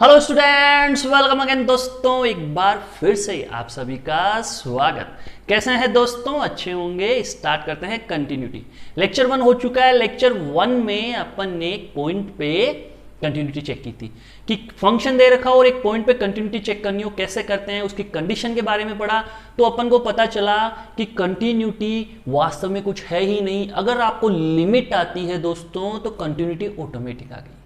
Hello students, welcome again दोस्तों। एक बार फिर से आप सभी का स्वागत। कैसे हैं दोस्तों? अच्छे होंगे। स्टार्ट करते हैं कंटिन्यूटी। लेक्चर 1 हो चुका है। लेक्चर 1 में अपन ने एक पॉइंट पे कंटिन्यूटी चेक की थी कि फंक्शन दे रखा और एक पॉइंट पे कंटिन्यूटी चेक करनी हो, कैसे करते हैं, उसकी कंडीशन के बारे में पढ़ा। तो अपन को पता चला कि कंटिन्यूटी वास्तव में कुछ है ही नहीं। अगर आपको लिमिट आती है दोस्तों तो कंटिन्यूटी ऑटोमेटिक आ गई,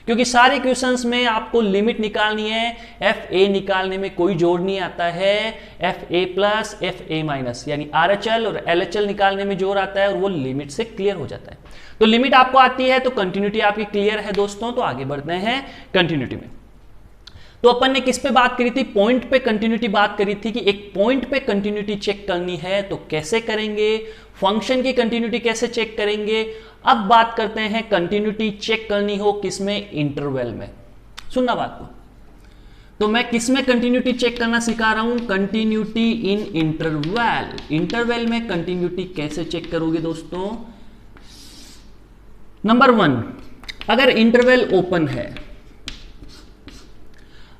क्योंकि सारे क्वेश्चंस में आपको लिमिट निकालनी है। एफ ए निकालने में कोई जोड़ नहीं आता है। F a plus f a minus यानी आर एच एल और एल एच एल निकालने में जोड़ आता है और वो लिमिट से क्लियर हो जाता है। तो लिमिट आपको आती है तो कंटिन्यूटी आपकी क्लियर है दोस्तों। तो आगे बढ़ते हैं कंटिन्यूटी में। तो अपन ने किस पे बात करी थी? पॉइंट पे कंटिन्यूटी बात करी थी कि एक पॉइंट पे कंटिन्यूटी चेक करनी है तो कैसे करेंगे, फंक्शन की कंटिन्यूटी कैसे चेक करेंगे। अब बात करते हैं कंटिन्यूटी चेक करनी हो किसमें? इंटरवल में। सुनना बात को। तो मैं किसमें कंटिन्यूटी चेक करना सिखा रहा हूं? Continuity in interval. इंटरवल में कंटिन्यूटी कैसे चेक करोगे दोस्तों? नंबर 1, अगर इंटरवल ओपन है,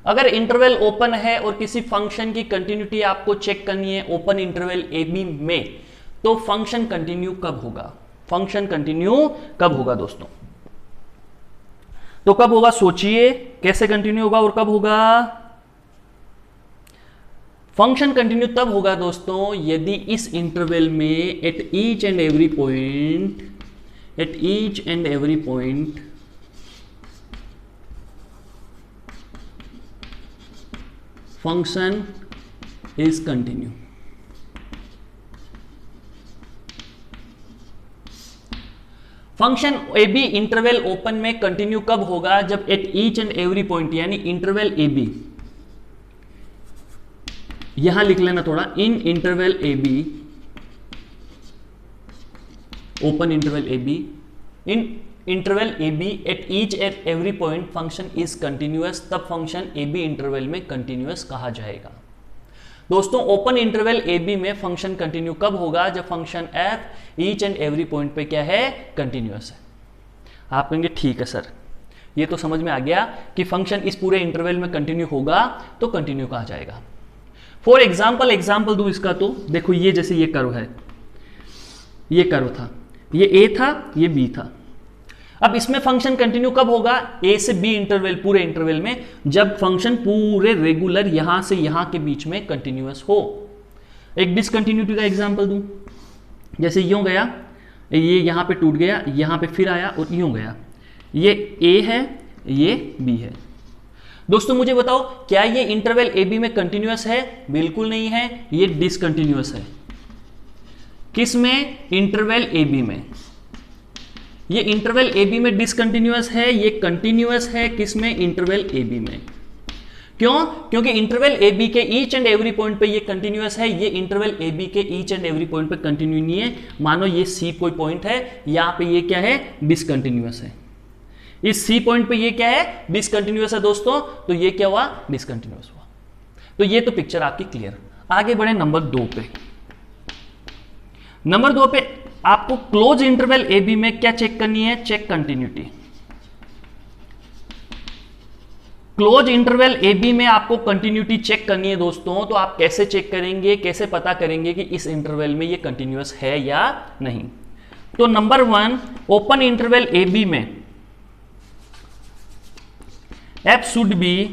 अगर इंटरवल ओपन है और किसी फंक्शन की कंटिन्यूटी आपको चेक करनी है ओपन इंटरवल ए बी में, तो फंक्शन कंटिन्यू कब होगा? फंक्शन कंटिन्यू कब होगा दोस्तों? तो कब होगा? सोचिए कैसे कंटिन्यू होगा और कब होगा? फंक्शन कंटिन्यू तब होगा दोस्तों यदि इस इंटरवल में at each and every point function is continue. Function A B interval open में कंटिन्यू कब होगा? जब at each and every point यानी इंटरवल ए बी, यहां लिख लेना थोड़ा, in interval A B, open interval A B, in interval A B at each and every point function is continuous, तब फंक्शन ए बी इंटरवल में continuous कहा जाएगा। दोस्तों ओपन इंटरवल ए बी में फंक्शन कंटिन्यू कब होगा? जब function F each and every point पे क्या है? कंटिन्यूअस है। आप कहेंगे ठीक है सर, ये तो समझ में आ गया कि फंक्शन इस पूरे इंटरवल में कंटिन्यू होगा तो कंटिन्यू कहा जाएगा। फॉर एग्जाम्पल दूं इसका, तो देखो ये जैसे ये कर्व है, ये कर्व था, ये ए था, ये बी था। अब इसमें फंक्शन कंटिन्यू कब होगा? ए से बी इंटरवल, पूरे इंटरवल में, जब फंक्शन पूरे रेगुलर यहां से यहां के बीच में कंटिन्यूअस हो। एक डिसकंटिन्यूटी का एग्जांपल दूं, जैसे यूं गया, ये यहां पे टूट गया, यहां पे फिर आया और यूं गया। ये ए है, ये बी है। दोस्तों मुझे बताओ, क्या ये इंटरवल ए बी में कंटिन्यूअस है? बिल्कुल नहीं है, ये डिसकंटिन्यूअस है। किस में? इंटरवल ए बी में। ये इंटरवल ए बी में डिसकंटिन्यूअस है, ये कंटिन्यूअस है किस में? इंटरवल ए बी में। क्यों? क्योंकि इंटरवल ए बी के ईच एंड एवरी पॉइंट पे ये कंटिन्यूअस है, ये इंटरवल ए बी के ईच एंड एवरी पॉइंट पे कंटिन्यू नहीं है। मानो ये सी कोई पॉइंट है, यहां पे ये क्या है? डिसकंटिन्यूअस है। इस सी पॉइंट पे ये क्या है? डिसकंटिन्यूअस है दोस्तों, तो ये क्या हुआ? डिसकंटिन्यूअस हुआ। तो ये तो पिक्चर आपकी क्लियर। आगे बढ़े नंबर 2 पे। नंबर 2 पे आपको क्लोज इंटरवल ए बी में क्या चेक करनी है? Check continuity. Close interval A B में आपको कंटिन्यूटी चेक करनी है दोस्तों। तो आप कैसे चेक करेंगे, कैसे पता करेंगे कि इस इंटरवल में ये कंटिन्यूअस है या नहीं? तो number 1, open interval A B में F should be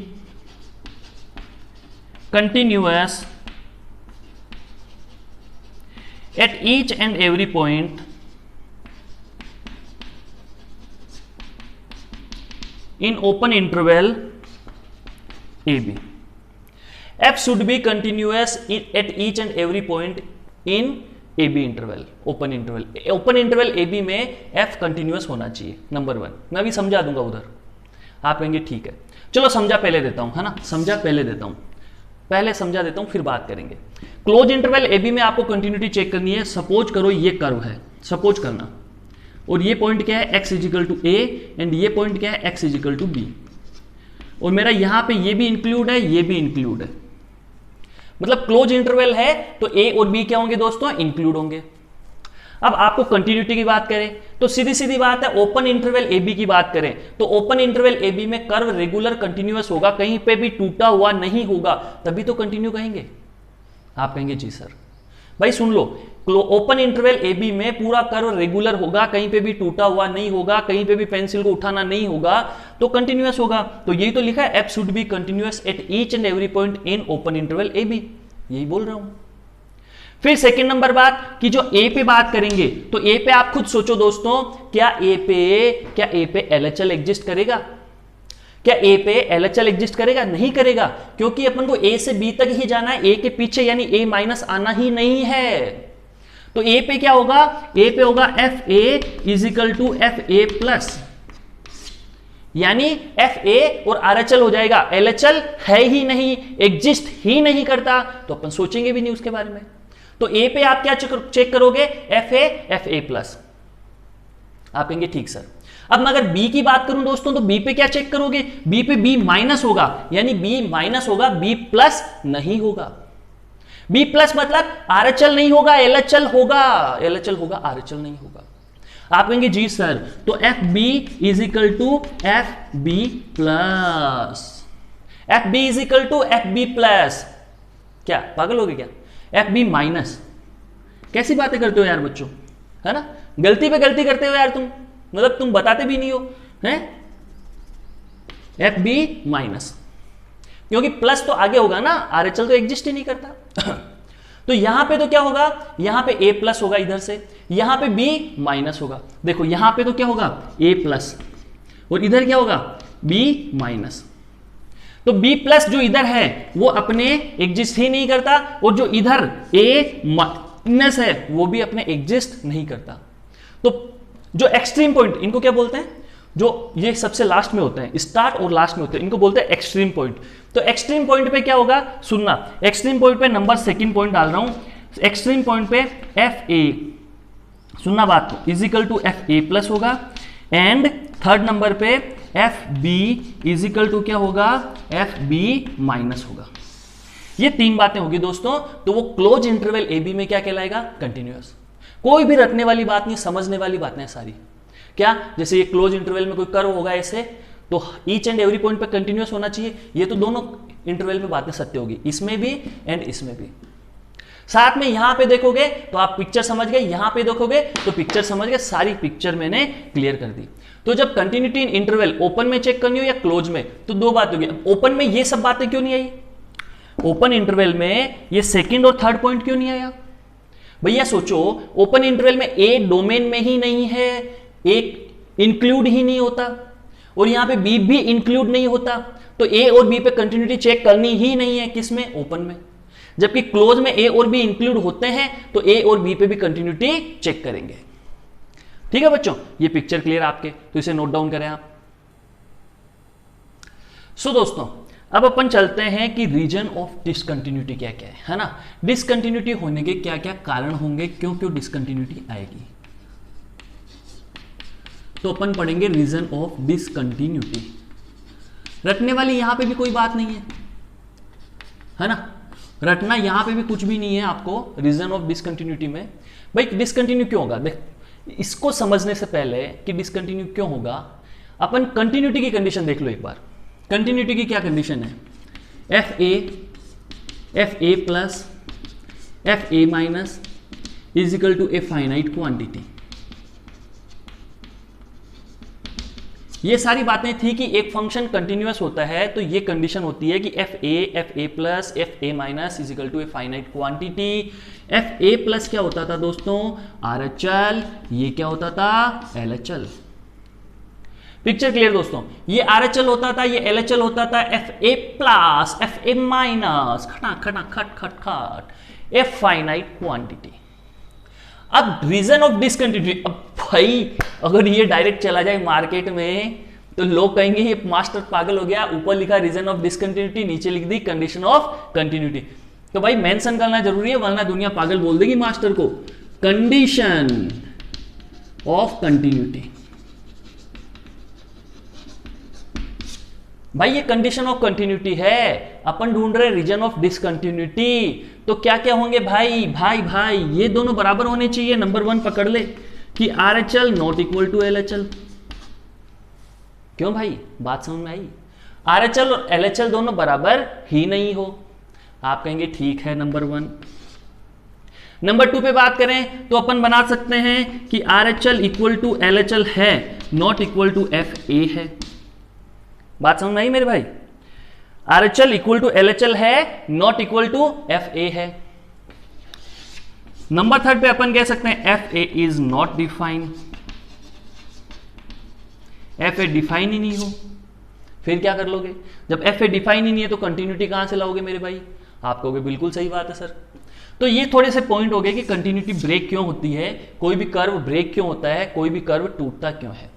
continuous at each and every point in open interval AB. F should be continuous at each and every point in AB interval, open interval. Open interval AB में F continuous होना चाहिए। Number 1 मैं भी समझा दूंगा उधर। आप कहेंगे ठीक है, चलो समझा पहले देता हूं, है ना? समझा पहले देता हूं, पहले समझा देता हूं फिर बात करेंगे। क्लोज इंटरवल ए बी में आपको कंटिन्यूटी चेक करनी है। सपोज करो ये कर्व है, सपोज करना, और ये पॉइंट क्या है? x is equal to a, and ये पॉइंट क्या है? x इजिकल टू बी, और मेरा यहां पे ये भी इंक्लूड है, ये भी इंक्लूड है। मतलब क्लोज इंटरवल है तो ए और बी क्या होंगे दोस्तों? इंक्लूड होंगे। अब आपको कंटिन्यूटी की बात करें तो सीधी सीधी बात है, ओपन इंटरवल ए बी की बात करें तो ओपन इंटरवल ए बी में कर्व रेगुलर कंटिन्यूअस होगा, कहीं पे भी टूटा हुआ नहीं होगा, तभी तो कंटिन्यू कहेंगे। आप कहेंगे जी सर। भाई सुन लो, ओपन इंटरवल ए बी में पूरा कर्व रेगुलर होगा, कहीं पे भी टूटा हुआ नहीं होगा, कहीं पे भी पेंसिल को उठाना नहीं होगा, तो कंटिन्यूअस होगा। तो यही तो लिखा है, f should be continuous at each and every point in open interval A b, यही बोल रहा हूं। फिर सेकंड नंबर बात कि जो ए पे बात करेंगे तो ए पे आप खुद सोचो दोस्तों, क्या ए पे एलएचएल एग्जिस्ट करेगा? क्या ए पे एलएचएल एग्जिस्ट करेगा? नहीं करेगा, क्योंकि अपन को ए से बी तक ही जाना है, ए के पीछे यानी ए माइनस आना ही नहीं है। तो ए पे क्या होगा? ए पे होगा f a is equal to f a plus, यानी एफ ए और आरएचएल हो जाएगा। एलएचएल है ही नहीं, एग्जिस्ट ही नहीं करता, तो अपन सोचेंगे भी नहीं उसके बारे में। तो ए पे आप क्या चेक करोगे? F a plus. आप कहेंगे ठीक सर। अब मैं अगर बी की बात करूं दोस्तों तो बी पे क्या चेक करोगे? बी पे बी माइनस होगा, यानी बी माइनस होगा, बी प्लस नहीं होगा। बी प्लस मतलब आरएचएल नहीं होगा, एलएचएल होगा, एलएचएल होगा, आरएचएल नहीं होगा। आप कहेंगे जी सर, तो f b is equal to f b plus, f b is equal to f b plus. क्या पागल हो गए क्या? एफ बी माइनस, कैसी बातें करते हो यार बच्चों, है ना? गलती पे गलती करते हो यार तुम, मतलब तुम बताते भी नहीं हो, हैं? एफ बी माइनस, क्योंकि प्लस तो आगे होगा ना, आरएचएल तो एग्जिस्ट ही नहीं करता। तो यहां पे तो क्या होगा? यहां पे ए प्लस होगा इधर से, यहां पे बी माइनस होगा। देखो यहां पे तो क्या होगा? ए प्लस, और इधर क्या होगा? B minus. तो B प्लस जो इधर है वो अपने एग्जिस्ट ही नहीं करता, और जो इधर A माइनस है वो भी अपने एग्जिस्ट नहीं करता। तो जो एक्सट्रीम पॉइंट, इनको क्या बोलते हैं? जो ये सबसे लास्ट में होते हैं, स्टार्ट और लास्ट में होते हैं, इनको बोलते हैं एक्सट्रीम पॉइंट। तो एक्सट्रीम पॉइंट पे क्या होगा? सुनना, एक्सट्रीम पॉइंट पे नंबर सेकंड पॉइंट डाल रहा हूं। एक्सट्रीम पॉइंट पे एफ ए, सुनना बात को, is equal to f a plus होगा, एंड थर्ड नंबर पे f b is equal to क्या होगा? एफ बी माइनस होगा। ये तीन बातें होगी दोस्तों, तो वो क्लोज इंटरवल ए बी में क्या कहलाएगा? कंटिन्यूअस। कोई भी रटने वाली बात नहीं, समझने वाली बातें हैं सारी। क्या? जैसे ये क्लोज इंटरवल में कोई कर्व होगा ऐसे, तो ईच एंड एवरी पॉइंट पे कंटिन्यूअस होना चाहिए, ये तो दोनों इंटरवल में बातें सत्य होगी, इसमें भी एंड इसमें भी। साथ में यहां पे देखोगे तो आप पिक्चर समझ गए, यहां पे देखोगे तो पिक्चर समझ गए, सारी पिक्चर मैंने क्लियर कर दी। तो जब कंटिन्यूटी इन इंटरवल ओपन में चेक करनी हो या क्लोज में, तो दो बात होगी। ओपन में ये सब बातें क्यों नहीं आई? ओपन इंटरवल में ये सेकंड और थर्ड पॉइंट क्यों नहीं आया? भैया सोचो, ओपन इंटरवल में ए डोमेन में ही नहीं है, एक इंक्लूड ही नहीं होता, और यहां पे बी भी इंक्लूड नहीं होता, तो ए और बी पे कंटिन्यूटी चेक करनी ही नहीं है। किसमें? ओपन में। जबकि क्लोज में ए और बी इंक्लूड होते हैं, तो ए और बी पे भी कंटिन्यूटी चेक करेंगे। ठीक है बच्चों, ये पिक्चर क्लियर आपके, तो इसे नोट डाउन करें आप। सो दोस्तों, अब अपन चलते हैं कि रीजन ऑफ डिसकंटिन्यूटी क्या क्या है ना? डिसकंटिन्यूटी होने के क्या क्या कारण होंगे, क्यों क्यों डिसकंटिन्यूटी आएगी, तो अपन पढ़ेंगे रीजन ऑफ डिसकंटिन्यूटी। रटने वाली यहां पे भी कोई बात नहीं है ना? रटना यहां पे भी कुछ भी नहीं है आपको रीजन ऑफ डिसकंटिन्यूटी में। भाई डिसकंटिन्यू क्यों होगा? देख, इसको समझने से पहले कि डिसकंटिन्यू क्यों होगा, अपन कंटिन्यूटी की कंडीशन देख लो एक बार। कंटिन्यूटी की क्या कंडीशन है? F a plus f a minus is equal to a finite quantity. ये सारी बातें थी कि एक फंक्शन कंटिन्यूअस होता है तो ये कंडीशन होती है कि f a plus f a minus is equal to a finite quantity. F a plus क्या होता था दोस्तों? आरएचएल, ये क्या होता था? एलएचएल। पिक्चर क्लियर दोस्तों? ये आरएचएल होता था, ये एलएचएल होता था। F a plus f a minus, खटा खटा खट खट खट, ए फाइनाइट क्वांटिटी। अब रीजन ऑफ डिसकंटिन्यूटी, अब भाई अगर ये डायरेक्ट चला जाए मार्केट में तो लोग कहेंगे ये मास्टर पागल हो गया, ऊपर लिखा रीजन ऑफ डिसकंटिन्यूटी, नीचे लिख दी कंडीशन ऑफ कंटिन्यूटी। तो भाई मेंशन करना जरूरी है, वरना दुनिया पागल बोल देगी मास्टर को। कंडीशन ऑफ कंटिन्यूटी, भाई ये कंडीशन ऑफ कंटिन्यूटी है, अपन ढूंढ रहे रीजन ऑफ डिसकंटिन्यूटी। तो क्या क्या होंगे भाई, भाई भाई ये दोनों बराबर होने चाहिए। नंबर 1 पकड़ ले कि RHL not equal to LHL। क्यों भाई, बात समझ में आई? RHL और LHL दोनों बराबर ही नहीं हो। आप कहेंगे ठीक है नंबर 1। नंबर 2 पे बात करें तो अपन बना सकते हैं कि RHL इक्वल टू LHL है, नॉट इक्वल टू FA है। बात समझ में आई मेरे भाई? RHL इक्वल टू LHL है, नॉट इक्वल टू FA है। नंबर 3 पे अपन कह सकते हैं FA is not defined, FA define ही नहीं हो। फिर क्या कर लोगे? जब FA डिफाइन ही नहीं है तो कंटिन्यूटी कहां से लाओगे मेरे भाई? आप कहोगे बिल्कुल सही बात है सर। तो ये थोड़े से पॉइंट हो गए कि कंटिन्यूटी ब्रेक क्यों होती है, कोई भी कर्व ब्रेक क्यों होता है, कोई भी कर्व टूटता क्यों है।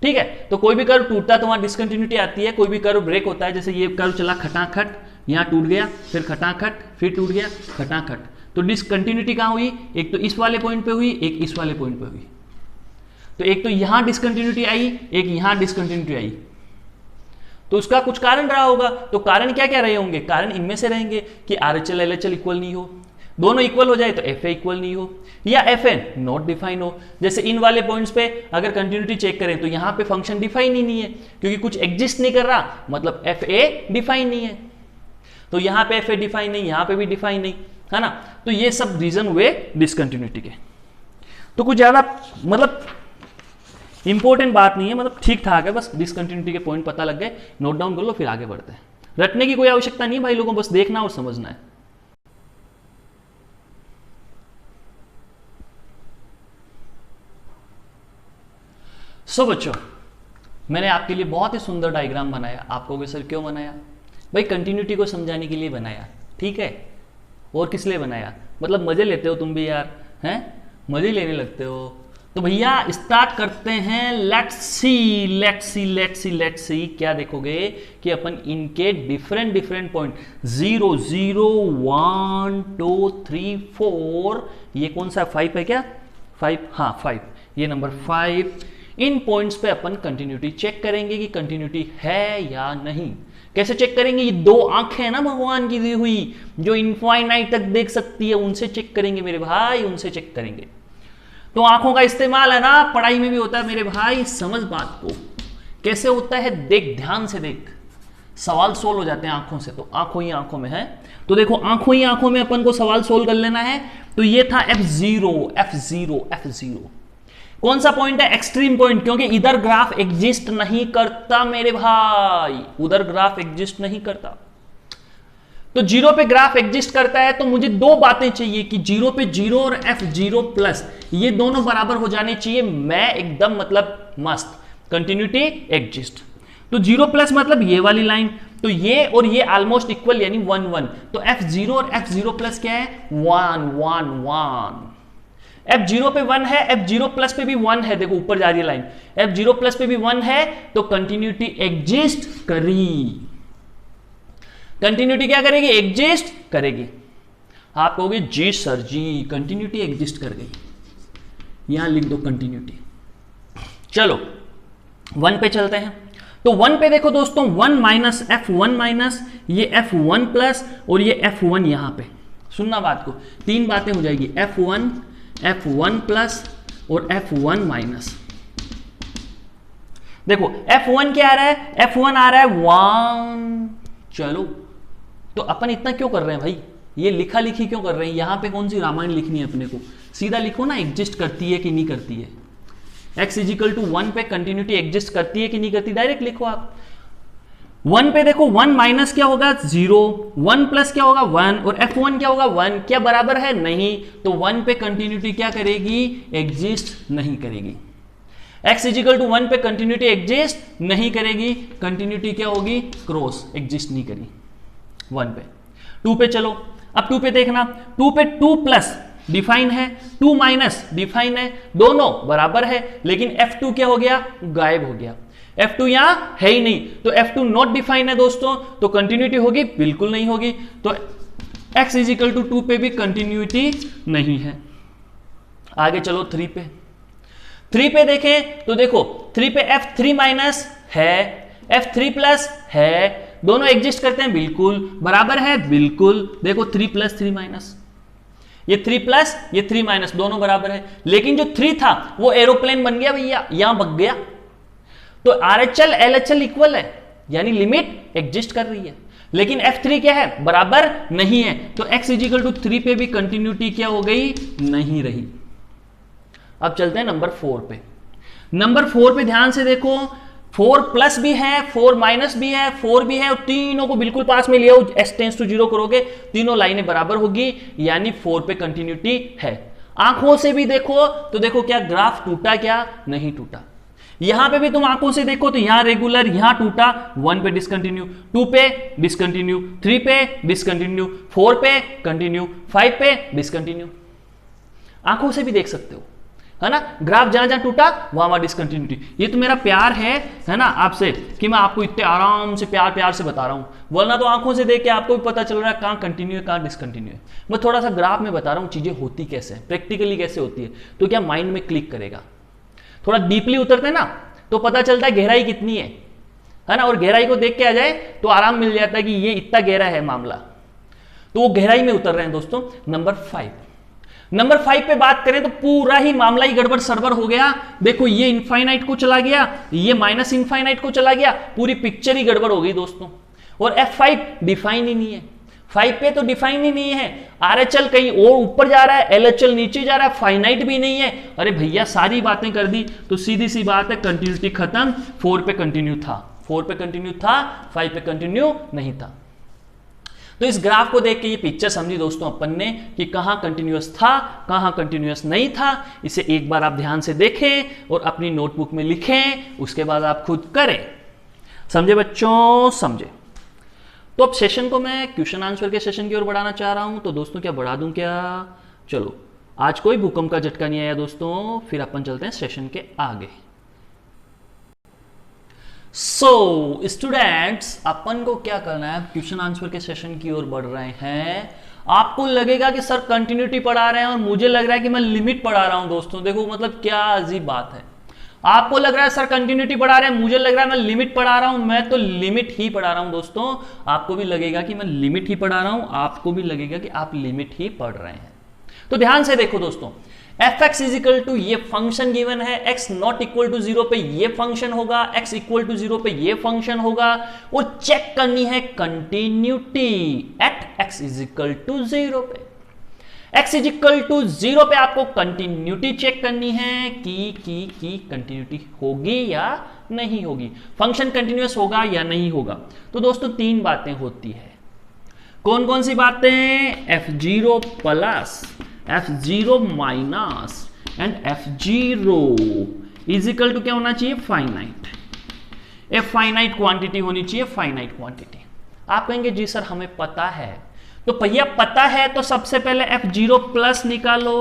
ठीक है, तो कोई भी कर्व टूटता तो वहां डिसकंटिन्यूटी आती है, कोई भी कर्व ब्रेक होता है, जैसे ये कर्व चला खटाखट, यहां टूट गया, फिर खटाखट, फिर टूट गया, खटाखट, तो डिसकंटिन्यूटी कहां हुई? एक तो इस वाले पॉइंट पे हुई, एक इस वाले पॉइंट पे हुई। तो एक तो यहां डिसकंटिन्यूटी आई, एक यहां डिसकंटिन्यूटी आई, तो उसका कुछ कारण रहा होगा। तो कारण क्या क्या रहे होंगे? कारण इनमें से रहेंगे कि RHL LHL इक्वल नहीं हो, दोनों इक्वल हो जाए तो FA इक्वल नहीं हो, या FN नॉट डिफाइन हो। जैसे इन वाले पॉइंट्स पे अगर कंटिन्यूटी चेक करें तो यहां पे फंक्शन डिफाइन ही नहीं है, क्योंकि कुछ एग्जिस्ट नहीं कर रहा, मतलब FA डिफाइन नहीं है। तो यहां पे FA डिफाइन नहीं, यहां पे भी डिफाइन नहीं, है ना। तो ये सब रीजन हुए डिसकंटिन्यूटी के। तो कुछ ज्यादा मतलब इंपॉर्टेंट बात नहीं है, मतलब ठीक ठाक है, बस डिसकंटिन्यूटी के पॉइंट पता लग गए, नोट डाउन कर लो, फिर आगे बढ़ते हैं। रटने की कोई आवश्यकता नहीं भाई, लोगों बस देखना और समझना है। सो बच्चों, मैंने आपके लिए बहुत ही सुंदर डायग्राम बनाया। आप कहोगे सर क्यों बनाया? भाई कंटिन्यूटी को समझाने के लिए बनाया, ठीक है, और किस लिए बनाया? मतलब मजे लेते हो तुम भी यार, हैं, मजे लेने लगते हो। तो भैया स्टार्ट करते हैं। लेट्स सी क्या देखोगे कि अपन इनके डिफरेंट पॉइंट 0 0 1 2 3 4, ये कौन सा 5 है क्या? 5, हाँ 5, ये नंबर 5, इन पॉइंट्स पे अपन कंटिन्यूटी चेक करेंगे कि कंटिन्यूटी है या नहीं। कैसे चेक करेंगे? ये 2 आंखें हैं ना भगवान की दी हुई, जो इनफाइनाइट तक देख सकती है, उनसे चेक करेंगे मेरे भाई, उनसे चेक करेंगे। तो आंखों का इस्तेमाल है ना, पढ़ाई में भी होता है मेरे भाई, समझ बात को। कैसे होता है? देख, ध्यान से देख, सवाल सोल्व हो जाते हैं आंखों से। तो आंखों ही आंखों में है, तो देखो आंखों ही आंखों में अपन को सवाल सोल्व कर लेना है। तो ये था F0, कौन सा पॉइंट है? एक्सट्रीम पॉइंट, क्योंकि इधर ग्राफ एग्जिस्ट नहीं करता मेरे भाई, उधर ग्राफ एग्जिस्ट नहीं करता। तो 0 पे ग्राफ एग्जिस्ट करता है, तो मुझे 2 बातें चाहिए कि 0 पे 0 और F0 प्लस ये दोनों बराबर हो जाने चाहिए। मैं एकदम मतलब मस्त, कंटिन्यूटी एग्जिस्ट। तो 0 प्लस मतलब ये वाली लाइन, तो ये और ये ऑलमोस्ट इक्वल, यानी 1 1। तो F0 और F0 प्लस क्या है? 1 1 1। F0 पे 1 है, F0 प्लस पे भी 1 है, देखो ऊपर जा रही है लाइन, F0 प्लस पे भी 1 है, तो कंटिन्यूटी एग्जिस्ट करी। कंटिन्यूटी क्या करेगी? एग्जिस्ट करेगी। आप कहोगे जी सर जी कंटिन्यूटी एग्जिस्ट कर गई, यहां लिख दो कंटिन्यूटी। चलो 1 पे चलते हैं। तो 1 पे देखो दोस्तों, 1 माइनस F1 माइनस ये F1 प्लस और ये F1 यहां पे, सुनना बात को, 3 बातें हो जाएगी, F1 प्लस और F1 माइनस। देखो F1 क्या आ रहा है? F1 आ रहा है 1। चलो, तो अपन इतना क्यों कर रहे हैं भाई? ये लिखा लिखी क्यों कर रहे हैं? यहां पे कौन सी रामायण लिखनी है अपने को? सीधा लिखो ना, एग्जिस्ट करती है कि नहीं करती है। x इजिकल टू 1 पे कंटिन्यूटी एग्जिस्ट करती है कि नहीं करती, डायरेक्ट लिखो आप। 1 पे देखो 1 माइनस क्या होगा? 0, 1 प्लस क्या होगा? 1, और F1 क्या होगा? 1। क्या बराबर है? नहीं। तो 1 पे कंटिन्यूटी क्या करेगी? एग्जिस्ट नहीं करेगी। x इजिकल टू 1 पे कंटिन्यूटी एग्जिस्ट नहीं करेगी, कंटिन्यूटी क्या होगी? क्रॉस, एग्जिस्ट नहीं करी 1 पे। 2 पे चलो, अब 2 पे देखना, 2 पे 2 प्लस डिफाइन है, 2 माइनस डिफाइन है, दोनों बराबर है, लेकिन F2 क्या हो गया? गायब हो गया। F2 यहां है ही नहीं, तो F2 नॉट डिफाइन है दोस्तों, तो कंटिन्यूटी होगी? बिल्कुल नहीं होगी। तो x इजिकल टू 2 पे भी कंटिन्यूटी नहीं है। आगे चलो 3 पे। 3 पे देखें तो देखो 3 पे F3 माइनस है, F3 प्लस है, दोनों एग्जिस्ट करते हैं बिल्कुल, बराबर है बिल्कुल, देखो 3 प्लस 3 माइनस, ये 3 प्लस ये 3 माइनस दोनों बराबर है, लेकिन जो 3 था वो एरोप्लेन बन गया भैया, यहां बग गया। तो RHL LHL इक्वल है, यानी लिमिट एग्जिस्ट कर रही है, लेकिन F3 क्या है, बराबर नहीं है, तो x इजिकल टू 3 पे भी कंटिन्यूटी क्या हो गई, नहीं रही। अब चलते हैं नंबर 4 पे। नंबर 4 पे ध्यान से देखो, 4 प्लस भी है, 4 माइनस भी है, 4 भी है, और तीनों को बिल्कुल पास में लिया, s टेंस टू 0 करोगे, तीनों लाइनें बराबर होगी, यानी 4 पे कंटिन्यूटी है। आंखों से भी देखो तो देखो क्या ग्राफ टूटा, क्या नहीं टूटा। यहां पे भी तुम आंखों से देखो तो यहां रेगुलर, यहां टूटा, 1 पे डिसकंटिन्यू, 2 पे डिसकंटिन्यू, 3 पे डिसकंटिन्यू, 4 पे कंटिन्यू, 5 पे डिसकंटिन्यू। आंखों से भी देख सकते हो, है ना, ग्राफ जहां जहां टूटा वहां वहां डिसकंटिन्यूटी। ये तो मेरा प्यार है ना आपसे, कि मैं आपको इतने आराम से प्यार प्यार से बता रहा हूं, वरना तो आंखों से देख के आपको भी पता चल रहा है कहां कंटिन्यू है कहां डिसकंटिन्यू है। मैं थोड़ा सा ग्राफ में बता रहा हूं चीजें होती कैसे है, प्रैक्टिकली कैसे होती है, तो क्या माइंड में क्लिक करेगा। थोड़ा डीपली उतरते ना तो पता चलता है गहराई कितनी है ना, और गहराई को देख के आ जाए तो आराम मिल जाता है कि ये इतना गहरा है मामला, तो वो गहराई में उतर रहे हैं दोस्तों। नंबर 5 पे बात करें तो पूरा ही मामला ही गड़बड़ सरबर हो गया। देखो ये इनफाइनाइट को चला गया, ये माइनस इनफाइनाइट को चला गया, पूरी पिक्चर ही गड़बड़ हो गई दोस्तों। और F5 डिफाइन ही नहीं है, 5 पे तो डिफाइन ही नहीं है, RHL कहीं और ऊपर जा रहा है, LHL नीचे जा रहा है, फाइनाइट भी नहीं है। अरे भैया सारी बातें कर दी तो सीधी सी बात है, कंटिन्यूटी खत्म। 4 पे कंटिन्यू था, 4 पे कंटिन्यू था, 5 पे कंटिन्यू नहीं था। तो इस ग्राफ को देख के ये पिक्चर समझी दोस्तों अपन ने कि कहां कंटिन्यूअस था कहां कंटिन्यूअस नहीं था। इसे एक बार आप ध्यान से देखें और अपनी नोटबुक में लिखें, उसके बाद आप खुद करें। समझे बच्चों, समझे। तो अब सेशन को मैं क्वेश्चन आंसर के सेशन की ओर बढ़ाना चाह रहा हूं, तो दोस्तों क्या बढ़ा दूं क्या, चलो आज कोई भूकंप का झटका नहीं आया दोस्तों, फिर अपन चलते हैं सेशन के आगे। सो स्टूडेंट्स, अपन को क्या करना है, क्वेश्चन आंसर के सेशन की ओर बढ़ रहे हैं। आपको लगेगा कि सर कंटिन्यूटी पढ़ा रहे हैं और मुझे लग रहा है कि मैं लिमिट पढ़ा रहा हूं दोस्तों। देखो मतलब क्या अजीब बात है, आपको लग रहा है सर कंटिन्यूटी पढ़ा रहे हैं, मुझे लग रहा है मैं लिमिट पढ़ा रहा हूं। मैं तो लिमिट ही पढ़ा रहा हूं दोस्तों, आपको भी लगेगा कि मैं लिमिट ही पढ़ा रहा हूं, आपको भी लगेगा कि आप लिमिट ही पढ़ रहे हैं। तो ध्यान से देखो दोस्तों, fx इज इक्वल टू ये फंक्शन गिवन है, x नॉट इक्वल टू 0 पे ये फंक्शन होगा, x इक्वल टू 0 पे ये फंक्शन होगा, और चेक करनी है continuity at x is equal to 0 पे। x इज इक्वल टू 0 पे आपको कंटिन्यूटी चेक करनी है कि कंटिन्यूटी होगी या नहीं होगी, फंक्शन कंटिन्यूअस होगा या नहीं होगा। तो दोस्तों 3 बातें होती है, कौन कौन सी बातें, f0 plus f0 minus and f0 is equal to क्या होना चाहिए, फाइनाइट। ए फाइनाइट क्वांटिटी होनी चाहिए, फाइनाइट क्वांटिटी। आप कहेंगे जी सर हमें पता है, तो भैया पता है तो सबसे पहले f0 प्लस निकालो।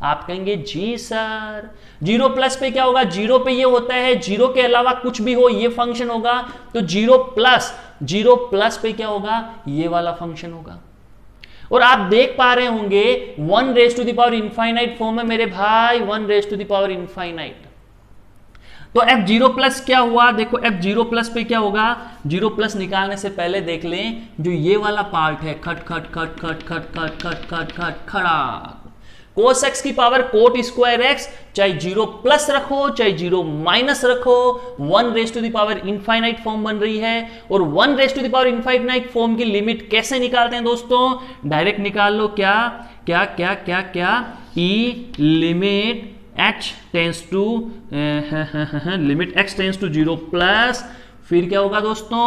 आप कहेंगे जी सर 0 प्लस पे क्या होगा, 0 पे ये होता है 0 के अलावा कुछ भी हो ये फंक्शन होगा, तो 0 प्लस पे क्या होगा, ये वाला फंक्शन होगा। और आप देख पा रहे होंगे 1 raise to the power infinite form है मेरे भाई, 1 raise to the power infinite. तो f0 प्लस क्या हुआ, देखो f0 प्लस पे क्या होगा, 0 प्लस निकालने से पहले देख लें जो ये वाला पार्ट है, खट खट खट खट खट खट खट खट खट खड़ा, cos x की पावर कोट स्क्वायर x, चाहे 0 प्लस रखो चाहे 0 माइनस रखो, 1 raise to the power infinite form बन रही है। और 1 raise to the power infinite form की लिमिट कैसे निकालते हैं दोस्तों, डायरेक्ट निकाल लो, क्या क्या क्या क्या क्या, e limit h tends to limit x tends to 0 plus, फिर क्या होगा दोस्तों,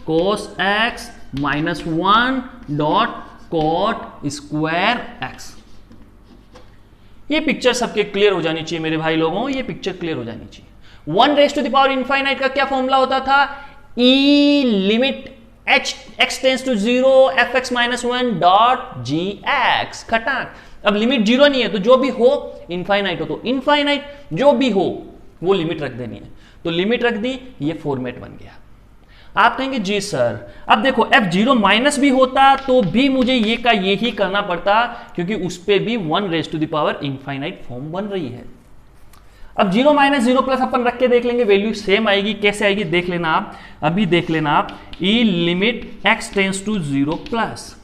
cos x minus 1 dot cot square x। ये पिक्चर सबके क्लियर हो जानी चाहिए मेरे भाई लोगों, ये पिक्चर क्लियर हो जानी चाहिए। 1 raise to the power infinite का क्या फॉर्मूला होता था, e limit h x tends to 0 fx minus 1 dot gx, खटाक। अब लिमिट 0 नहीं है तो जो भी हो इनफाइनाइट हो तो इनफाइनाइट, जो भी हो वो लिमिट रख देनी है, तो लिमिट रख दी, ये फॉर्मेट बन गया। आप कहेंगे जी सर अब देखो f0 माइनस भी होता तो भी मुझे ये का ये ही करना पड़ता, क्योंकि उस पे भी 1 raise to the power infinite form बन रही है। अब 0 माइनस 0 प्लस अपन रख के देख लेंगे, वैल्यू सेम आएगी। कैसे आएगी देख लेना आप, अभी देख लेना आप। E limit x tends to 0 plus,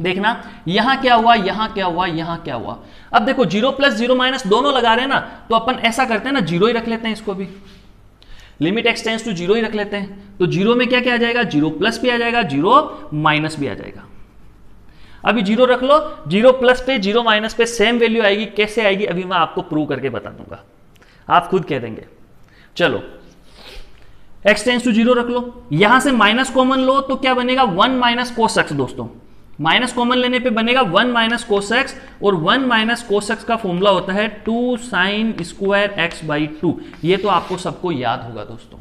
देखना यहां क्या हुआ, यहां क्या हुआ, यहां क्या हुआ। अब देखो 0 प्लस 0 माइनस दोनों लगा रहे हैं ना, तो अपन ऐसा करते हैं ना, 0 ही रख लेते हैं इसको भी, लिमिट एक्स टेंस टू 0 ही रख लेते हैं। तो 0 में क्या क्या आ जाएगा, 0 प्लस भी आ जाएगा, 0 माइनस भी आ जाएगा। अभी 0 रख लो, 0 प्लस पे 0 माइनस पे सेम वैल्यू आएगी। कैसे आएगी अभी मैं आपको प्रूव करके बता दूंगा, आप खुद कह देंगे। चलो x टेंस टू 0 रख लो, यहां से माइनस कॉमन लो तो क्या बनेगा, 1 माइनस कोस एक्स। दोस्तों माइनस कॉमन लेने पे बनेगा 1 माइनस कोस एक्स, और 1 माइनस कोस एक्स का फॉर्मूला होता है 2 साइन स्क्वायर एक्स बाई 2। ये तो आपको सबको याद होगा दोस्तों,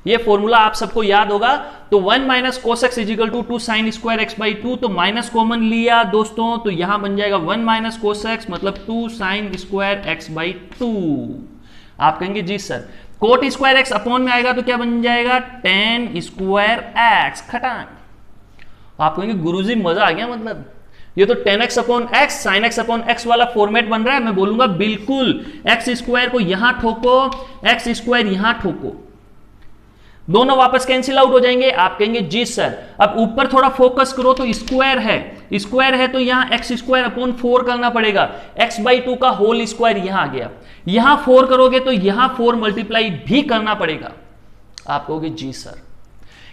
ये फॉर्मूला आप सबको याद होगा। तो 1 minus cos x is equal to 2 sine square x by 2, तो माइनस कॉमन लिया दोस्तों, तो यहां बन जाएगा 1 माइनस कोस एक्स मतलब 2 साइन स्क्वायर एक्स बाई 2। आप कहेंगे जी sir cot square x upon में आएगा तो क्या बन जाएगा, tan स्क्वायर एक्स। खटान आप कहेंगे गुरुजी मजा आ गया, मतलब ये तो tan x upon x sine x upon x वाला फॉर्मेट बन रहा है। मैं बोलूंगा बिल्कुल, एक्स स्क्वायर को यहां ठोको, एक्स स्क्वायर यहां ठोको, दोनों वापस कैंसिल आउट हो जाएंगे। आप कहेंगे जी सर अब ऊपर थोड़ा फोकस करो, तो स्क्वायर है, स्क्वायर है तो यहां एक्स स्क्वायर अपॉन 4 करना पड़ेगा, एक्स बाई 2 का होल स्क्वायर यहां आ गया, यहां 4 करोगे तो यहां 4 मल्टीप्लाई भी करना पड़ेगा। आप कहोगे जी सर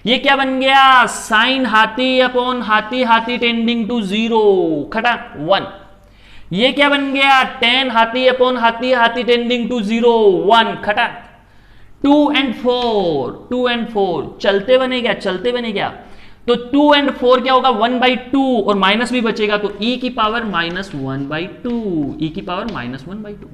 ये क्या बन गया, साइन हाथी अपॉन हाथी, हाथी टेंडिंग टू 0 खटा 1। ये क्या बन गया, tan हाथी अपॉन हाथी, हाथी टेंडिंग टू 0 1 खटा 2 and 4, 2 and 4 चलते बने क्या, चलते बने क्या। तो 2 and 4 क्या होगा, 1/2, और माइनस भी बचेगा तो e की पावर -1/2, e की पावर -1/2।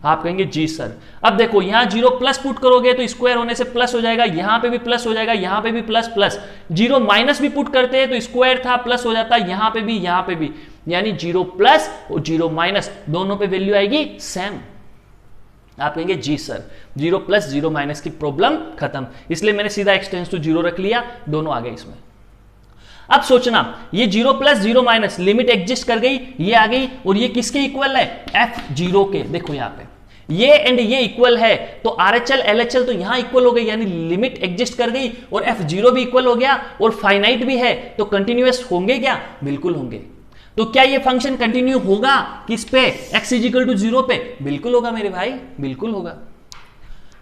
आप कहेंगे जी सर अब देखो यहां 0 प्लस पुट करोगे तो स्क्वायर होने से प्लस हो जाएगा, यहां पे भी प्लस हो जाएगा, यहां पे भी प्लस प्लस, 0 माइनस भी पुट करते हैं तो स्क्वायर था प्लस हो जाता है, यहां पे भी यहां पे भी, यानी 0 प्लस और 0 माइनस दोनों पे वैल्यू आएगी सेम। आप कहेंगे जी सर 0 प्लस 0 माइनस की प्रॉब्लम खत्म, इसलिए मैंने सीधा x टेंस टू 0 रख लिया, दोनों आ गए इसमें। अब सोचना ये 0 प्लस 0 माइनस लिमिट एग्जिस्ट कर गई, ये आ गई, और ये किसके इक्वल है, f0 के। देखो यहां पे ये एंड ये इक्वल है, तो RHL LHL तो यहां इक्वल हो गई, यानी लिमिट एग्जिस्ट कर गई, और f0 भी इक्वल हो गया, और फाइनाइट भी है, तो कंटिन्यूअस होंगे क्या, बिल्कुल होंगे। तो क्या ये फंक्शन कंटिन्यू होगा किस पे, x इज इक्वल टू 0 पे, बिल्कुल होगा मेरे भाई, बिल्कुल होगा।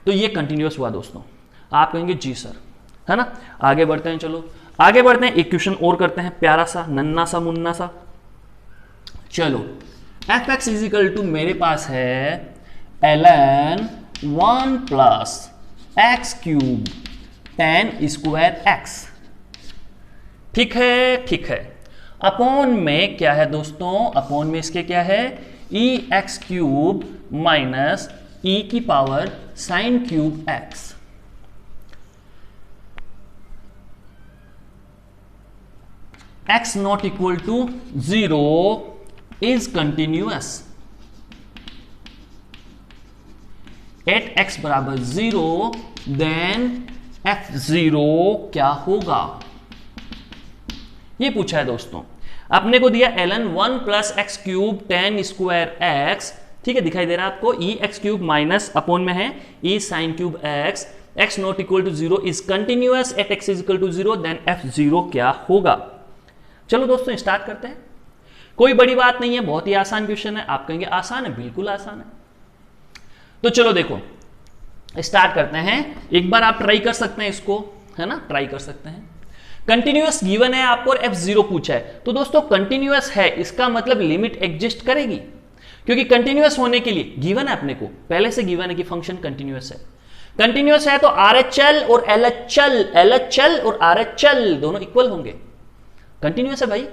तो ये कंटिन्यूअस हुआ दोस्तों। आप कहेंगे जी सर, है ना। आगे बढ़ते हैं, चलो आगे बढ़ते हैं, एक क्वेश्चन और करते हैं, प्यारा सा नन्ना सा मुन्ना सा। चलो fx इज इक्वल टू मेरे पास है ln 1 plus x cube tan square x। ठीक है, ठीक है। अपॉन में क्या है दोस्तों, अपॉन में इसके क्या है, e x cube minus e की power sine cube x. X not equal to 0 is continuous. At x बराबर 0 देन f0 क्या होगा, ये पूछा है दोस्तों। अपने को दिया ln 1 plus x cube tan square x, ठीक है दिखाई दे रहा है आपको, e x cube minus upon में है e sine cube x, x not equal to 0 is continuous at x is equal to 0 then f0 क्या होगा। चलो दोस्तों स्टार्ट करते हैं, कोई बड़ी बात नहीं है, बहुत ही आसान क्वेश्चन है। आप कहेंगे आसान है, बिल्कुल आसान है। तो चलो देखो स्टार्ट करते हैं, एक बार आप ट्राई कर सकते हैं इसको, है ना, ट्राई कर सकते हैं। कंटिन्यूअस गिवन है आपको और f0 पूछा है, तो दोस्तों कंटिन्यूअस है इसका मतलब लिमिट एग्जिस्ट करेगी, क्योंकि कंटिन्यूअस होने के लिए गिवन है, अपने को पहले से गिवन है कि फंक्शन कंटिन्यूअस है। कंटिन्यूअस है तो RHL और LHL और RHL दोनों इक्वल होंगे, कंटिन्यूअस है भाई।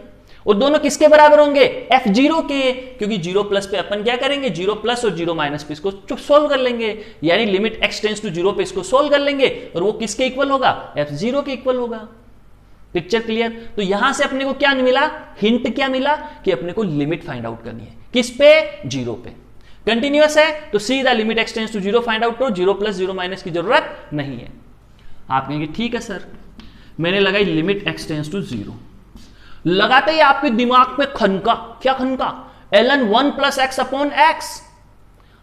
और दोनों किसके बराबर होंगे, f0 के, क्योंकि 0 प्लस पे अपन क्या करेंगे, 0 प्लस और 0 माइनस पे इसको सोल्व कर लेंगे, यानी लिमिट x टेंड्स टू 0 पे इसको सोल्व कर लेंगे, और वो किसके इक्वल होगा, f0 के इक्वल होगा। Picture clear. तो यहां से अपने को क्या मिला, हिंट क्या मिला कि अपने को लिमिट फाइंड आउट करनी है, किस पे, 0 पे। कंटिन्यूअस है तो सीधा limit x tends to 0 find out करो, 0 प्लस 0 माइनस की जरूरत नहीं है। आप कहेंगे ठीक है सर, मैंने लगाई लिमिट x टेंड्स टू 0, लगाते ही आपके दिमाग पे खनका, क्या खनका, ln 1 plus x upon x.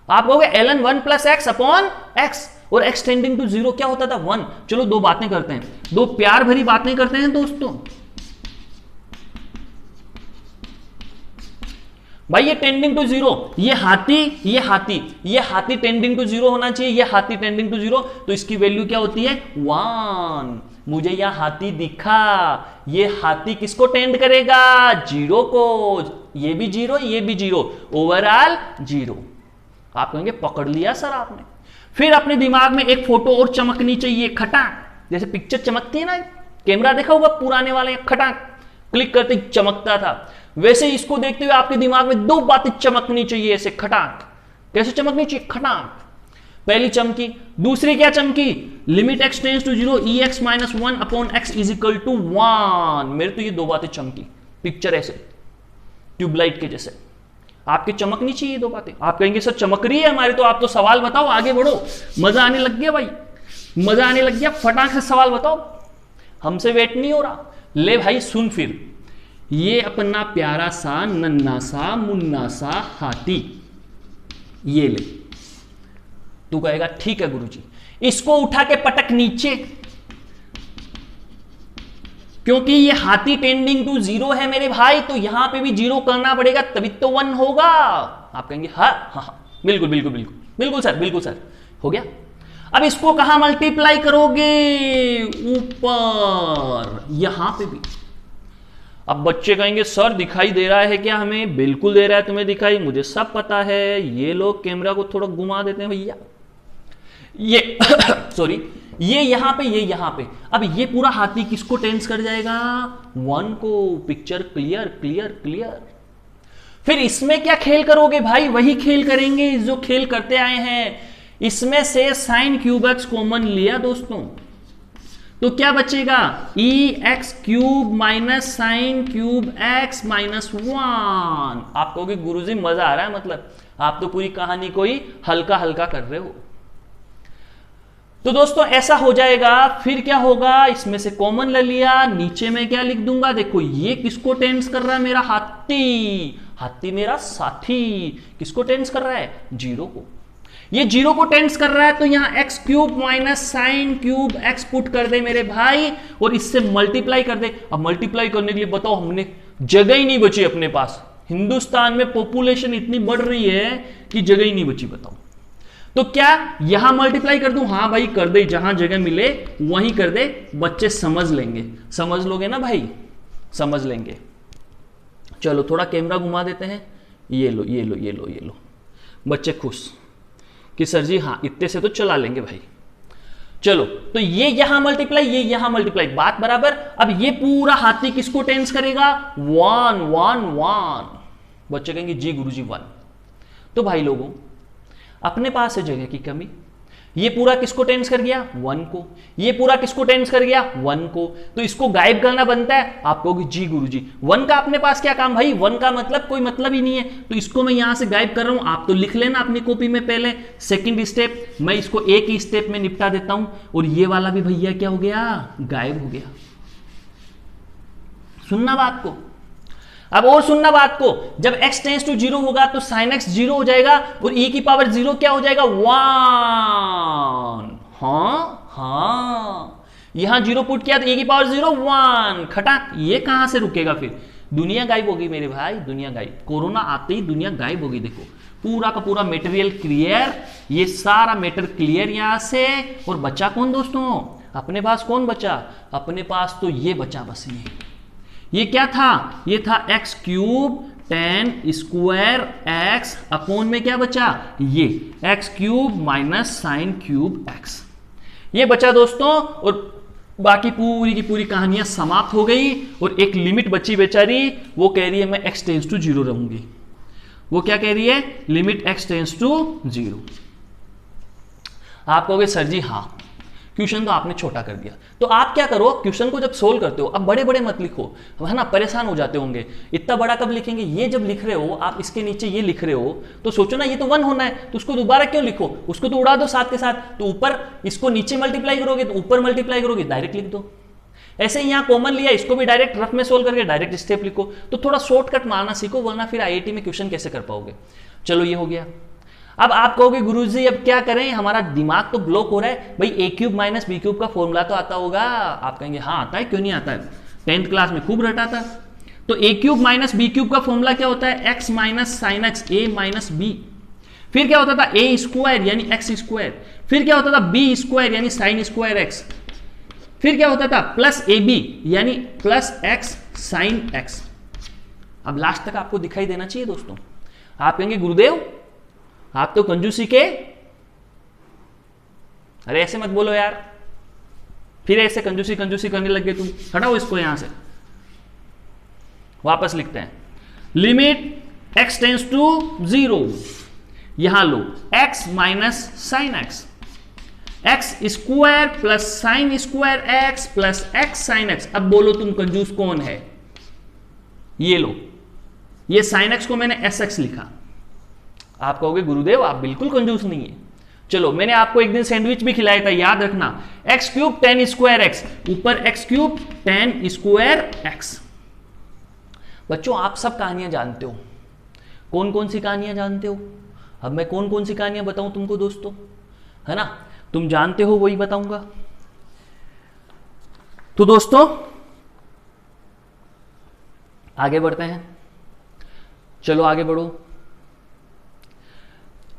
आप कहोगे ln 1 plus x upon x, और x टेंडिंग टू 0 क्या होता था 1। चलो दो बातें करते हैं, दो प्यार भरी बातें करते हैं दोस्तों। भाई ये टेंडिंग टू 0, ये हाथी ये हाथी, ये हाथी टेंडिंग टू 0 होना चाहिए, ये हाथी टेंडिंग टू 0, तो इसकी वैल्यू क्या होती है 1। मुझे यह हाथी दिखा, ये हाथी किसको टेंड करेगा 0 को, ये भी 0 ये भी 0, ओवरऑल 0। आप कहेंगे पकड़ लिया सर आपने। फिर अपने दिमाग में एक फोटो और चमकनी चाहिए, खटाक, जैसे पिक्चर चमकती है ना, कैमरा देखा होगा पुराने वाले, खटाक क्लिक करते चमकता था, वैसे इसको देखते हुए आपके दिमाग में दो बातें चमकनी चाहिए ऐसे खटाक। कैसे चमकनी चाहिए खटाक, पहली चमकी, दूसरी क्या चमकी, limit x tends to 0 e x minus 1 upon x is equal to 1। मेरे तो ये दो बातें चमकी, पिक्चर ऐसे ट्यूबलाइट के जैसे, आपके चमकनी चाहिए दो बातें। आप कहेंगे सर चमक रही है हमारी, तो आप तो सवाल बताओ, आगे बढ़ो, मजा आने लग गया भाई, मजा आने लग गया, फटाक से सवाल बताओ, हमसे वेट नहीं हो रहा। ले भाई सुन, फिर ये अपना प्यारा सा नन्ना सा मुन्ना सा हाथी, ये ले, तू कहेगा ठीक है गुरुजी, इसको उठा के पटक नीचे, क्योंकि ये हाथी टेंडिंग टू 0 है मेरे भाई, तो यहां पे भी 0 करना पड़ेगा तभी तो 1 होगा। आप कहेंगे हाँ हाँ हाँ बिल्कुल बिल्कुल बिल्कुल बिल्कुल सर, बिल्कुल सर, हो गया। अब इसको कहां मल्टीप्लाई करोगे, ऊपर, यहां पे भी। अब बच्चे कहेंगे सर दिखाई दे रहा है क्या हमें, बिल्कुल दे रहा है तुम्हें दिखाई, मुझे सब पता है। ये लोग कैमरा को थोड़ा घुमा देते हैं भैया, ये सॉरी, ये यहां पे, ये यहां पे। अब ये पूरा हाथी किसको टेंस कर जाएगा 1 को, पिक्चर क्लियर क्लियर क्लियर। फिर इसमें क्या खेल करोगे भाई, वही खेल करेंगे जो खेल करते आए हैं। इसमें से साइन क्यूब एक्स कॉमन लिया दोस्तों, तो क्या बचेगा e x cube minus sine cube x minus 1। आप कहोगे गुरुजी मजा आ रहा है, मतलब आप तो पूरी कहानी को ही हल्का हल्का कर रहे हो। तो दोस्तों ऐसा हो जाएगा। फिर क्या होगा, इसमें से कॉमन ले लिया, नीचे में क्या लिख दूंगा, देखो ये किसको टेंस कर रहा है, मेरा हाथी, हाथी मेरा साथी किसको टेंस कर रहा है 0 को, ये 0 को टेंस कर रहा है, तो यहां x cube minus sine cube x put कर दे मेरे भाई, और इससे मल्टीप्लाई कर दे। अब मल्टीप्लाई करने के लिए बताओ, हमने जगह ही नहीं बची अपने पास, हिंदुस्तान में पॉपुलेशन इतनी बढ़ रही है कि जगह ही नहीं बची, बताओ। तो क्या यहां मल्टीप्लाई कर दूं, हाँ भाई कर दे, जहां जगह मिले वहीं कर दे, बच्चे समझ लेंगे, समझ लोगे ना भाई, समझ लेंगे। चलो थोड़ा कैमरा घुमा देते हैं, ये लो ये लो ये लो ये लो, बच्चे खुश कि सर जी हाँ इतने से तो चला लेंगे भाई। चलो तो ये यहां मल्टीप्लाई, ये यहां मल्टीप्लाई, बात बराबर। अब ये पूरा हाथी किसको टेंस करेगा 1 1 1। बच्चे कहेंगे जी गुरुजी 1। तो भाई लोगों अपने पास है जगह की कमी, ये पूरा किसको टेंस कर गया 1 को, ये पूरा किसको टेंस कर गया 1 को, तो इसको गायब करना बनता है। आप कहोगे जी गुरुजी 1 का अपने पास क्या काम भाई, 1 का मतलब कोई मतलब ही नहीं है, तो इसको मैं यहां से गायब कर रहा हूं। आप तो लिख लेना अपनी कॉपी में पहले, सेकंड स्टेप मैं इसको एक ही स्टेप में निपटा देता हूं, और ये वाला भी भैया क्या हो गया गायब हो गया। सुनना बात को, अब और सुनना बात को, जब x टेंस टू 0 होगा तो sin x 0 हो जाएगा, और e की पावर 0 क्या हो जाएगा 1। हाँ यहां 0 पुट किया तो e की पावर 0 1, खटाक, ये कहां से रुकेगा, फिर दुनिया गायब होगी मेरे भाई, दुनिया गायब, कोरोना आते ही दुनिया गायब होगी। देखो पूरा का पूरा मेटेरियल क्लियर, ये सारा मैटर क्लियर यहां से, और बचा कौन दोस्तों, अपने पास कौन बचा, अपने पास तो ये बचा बस, ये क्या था, ये था x cube ten square x upon में क्या बचा, ये x cube minus sine cube x, ये बचा दोस्तों। और बाकी पूरी की पूरी कहानियां समाप्त हो गई, और एक लिमिट बची बेचारी, वो कह रही है मैं एक्स टेंस टू 0 रहूंगी। वो क्या कह रही है, लिमिट एक्स टेंस टू 0। आप कहोगे सर जी हाँ क्वेश्चन तो आपने छोटा कर दिया, तो आप क्या करो, क्वेश्चन को जब सोल्व करते हो अब बड़े बड़े मत लिखो, है ना, परेशान हो जाते होंगे, इतना बड़ा कब लिखेंगे। ये जब लिख रहे हो आप, इसके नीचे ये लिख रहे हो, तो सोचो ना ये तो 1 होना है, तो उसको दोबारा क्यों लिखो, उसको तो उड़ा दो साथ के साथ, तो ऊपर इसको नीचे मल्टीप्लाई करोगे तो ऊपर मल्टीप्लाई करोगे, डायरेक्ट लिख दो। ऐसे ही यहाँ कॉमन लिया, इसको भी डायरेक्ट रफ में सोल्व करके डायरेक्ट स्टेप लिखो, तो थोड़ा शॉर्टकट मारना सीखो, वरना फिर IIT में क्वेश्चन कैसे कर पाओगे। चलो ये हो गया। अब आप कहोगे गुरुजी अब क्या करें, हमारा दिमाग तो ब्लॉक हो रहा है, भाई ए क्यूब माइनस बी क्यूब का फॉर्मूला तो आता होगा। आप कहेंगे हाँ आता है, क्यों नहीं आता है, 10th क्लास में खूब रटा था। तो ए क्यूब माइनस बी क्यूब का फॉर्मूला क्या होता है, एक्स माइनस साइन एक्स ए माइनस बी। फिर क्या होता था ए स्क्वायर यानी एक्स स्क्वायर, फिर क्या होता था बी स्क्वायर यानी साइन स्क्वायर एक्स, फिर क्या होता था प्लस ए बी यानी प्लस एक्स साइन एक्स। अब लास्ट तक आपको दिखाई देना चाहिए दोस्तों। आप कहेंगे गुरुदेव आप तो कंजूसी के, अरे ऐसे मत बोलो यार, फिर ऐसे कंजूसी कंजूसी करने लग गए तुम, हटाओ इसको यहां से। वापस लिखते हैं, लिमिट एक्स टेंस टू 0, यहां लो x minus sine x, x square plus sine square x plus x sine x. अब बोलो तुम कंजूस कौन है, ये लो, ये साइन एक्स को मैंने एस एक्स लिखा। आप कहोगे गुरुदेव आप बिल्कुल कंजूस नहीं है। चलो मैंने आपको एक दिन सैंडविच भी खिलाया था, याद रखना, एक्स क्यूब 10 स्क्वायर एक्स, ऊपर एक्स क्यूब 10 स्क्वायर एक्स। बच्चों आप सब कहानियां जानते हो, कौन कौन सी कहानियां जानते हो, अब मैं कौन कौन सी कहानियां बताऊं तुमको दोस्तों, है ना, तुम जानते हो वही बताऊंगा। तो दोस्तों आगे बढ़ते हैं, चलो आगे बढ़ो।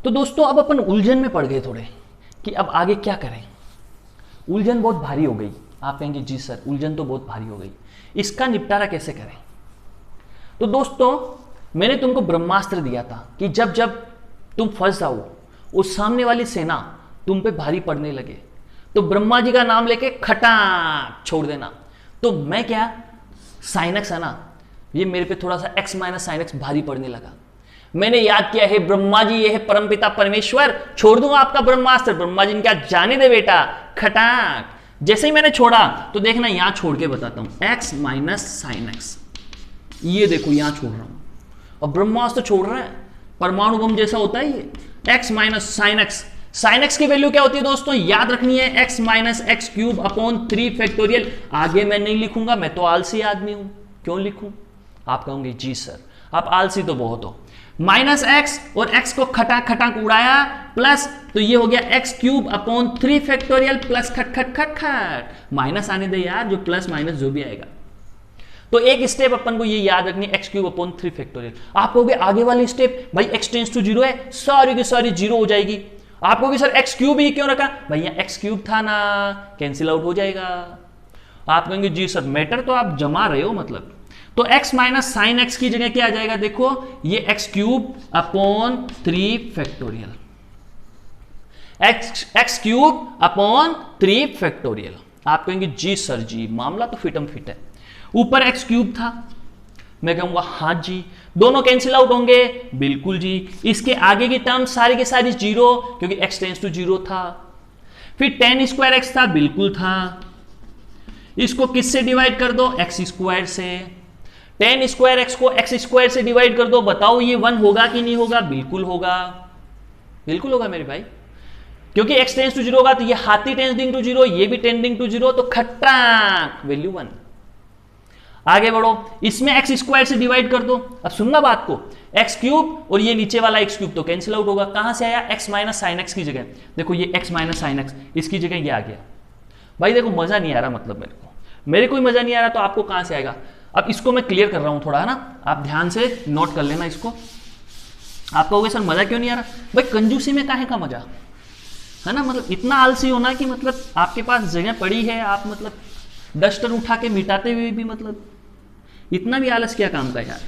तो दोस्तों अब अपन उलझन में पड़ गए थोड़े कि अब आगे क्या करें, उलझन बहुत भारी हो गई। आप कहेंगे जी सर उलझन तो बहुत भारी हो गई, इसका निपटारा कैसे करें। तो दोस्तों मैंने तुमको ब्रह्मास्त्र दिया था कि जब जब तुम फंस जाओ, उस सामने वाली सेना तुम पे भारी पड़ने लगे, तो ब्रह्मा जी का नाम लेके खटाक छोड़ देना। तो मैं क्या, साइन एक्स है ना, ये मेरे पे थोड़ा सा एक्स माइनस साइन एक्स भारी पड़ने लगा। मैंने याद किया है ब्रह्मा जी ये है परमपिता परमेश्वर, छोड़ दूंगा आपका ब्रह्मास्त्र। ब्रह्मा जी ने क्या, जाने दे बेटा, खटाक। जैसे ही मैंने छोड़ा तो देखना यहां छोड़ के बताता हूं, एक्स माइनस साइन एक्स, ये देखो यहां छोड़ रहा हूं, और ब्रह्मास्त्र छोड़ रहा है, परमाणु बम जैसा होता है ये, x minus sine x. Sine x की वैल्यू क्या होती है दोस्तों, याद रखनी है, x minus x cube upon 3 factorial. आगे मैं नहीं लिखूंगा, मैं तो आलसी आदमी हूं, क्यों लिखूं। आप कहोगे जी सर आप आलसी तो बहुत हो। माइनस एक्स और एक्स को खटाक खटाक उड़ाया, प्लस, तो ये हो गया x cube upon 3 factorial plus खट खट खट खट, माइनस आने दे यार, जो प्लस माइनस जो भी आएगा। तो एक स्टेप अपन को ये याद रखनी है, एक्स क्यूब अपॉन 3 फैक्टोरियल। आप कहोगे आगे वाली स्टेप, भाई एक्स टेंस टू 0 है, सारी की सारी 0 हो जाएगी। आप कहोगे सर एक्स क्यूब ही क्यों रखा, भैया एक्स क्यूब था ना, कैंसिल आउट हो जाएगा। आप कहेंगे जी सर मैटर तो आप जमा रहे हो मतलब, तो x माइनस साइन एक्स की जगह क्या आ जाएगा, देखो ये x cube upon 3 factorial, x cube upon 3 factorial. आप कहेंगे जी सर जी मामला तो फिटम फिट है, ऊपर एक्स क्यूब था, मैं कहूंगा हाँ जी, दोनों कैंसिल आउट होंगे, बिल्कुल जी। इसके आगे की टर्म सारी के सारी 0, क्योंकि x टेंस टू 0 था। फिर 10 स्क्वायर एक्स था, बिल्कुल था। इसको किससे डिवाइड कर दो, एक्स स्क्वायर से। 10 स्क्वायर एक्स को एक्स स्क्वायर से डिवाइड कर दो, बताओ ये 1 होगा कि नहीं होगा, बिल्कुल होगा, बिल्कुल होगा मेरे भाई, क्योंकि x टेंस टू 0 होगा तो ये हाथी टेंडिंग टू 0, ये भी टेंडिंग टू 0, तो खट्टाक वैल्यू 1। आगे बढ़ो, इसमें एक्स स्क्वायर से डिवाइड कर दो। अब सुनना बात को, एक्स क्यूब और ये नीचे वाला एक्स क्यूब तो कैंसिल आउट होगा, कहां से आया, एक्स माइनस साइन एक्स की जगह, देखो ये एक्स माइनस साइन एक्स, इसकी जगह ये आ गया। भाई देखो मजा नहीं आ रहा, मतलब मेरे कोई मजा नहीं आ रहा, तो आपको कहां से आएगा। अब इसको मैं क्लियर कर रहा हूं थोड़ा, है ना, आप ध्यान से नोट कर लेना इसको। आप कहोगे सर मजा क्यों नहीं आ रहा, भाई कंजूसी में काहे का मजा, है ना, मतलब इतना आलसी होना कि मतलब आपके पास जगह पड़ी है, आप मतलब डस्टर उठा के मिटाते हुए भी मतलब इतना भी आलस क्या काम का यार,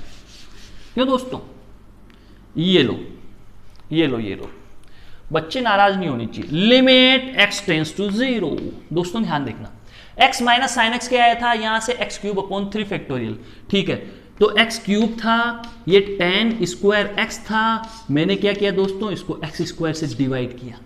क्यों दोस्तों। ये लो ये लो ये लो, बच्चे नाराज नहीं होनी चाहिए। लिमिट एक्स टेंस टू 0, दोस्तों ध्यान देखना, एक्स माइनस साइन एक्स क्या आया था, यहां से एक्स क्यूब अपॉन 3 फैक्टोरियल, ठीक है, तो एक्स क्यूब था, ये 10 स्क्वायर एक्स था, मैंने क्या किया दोस्तों, इसको एक्स स्क्वायर से डिवाइड किया,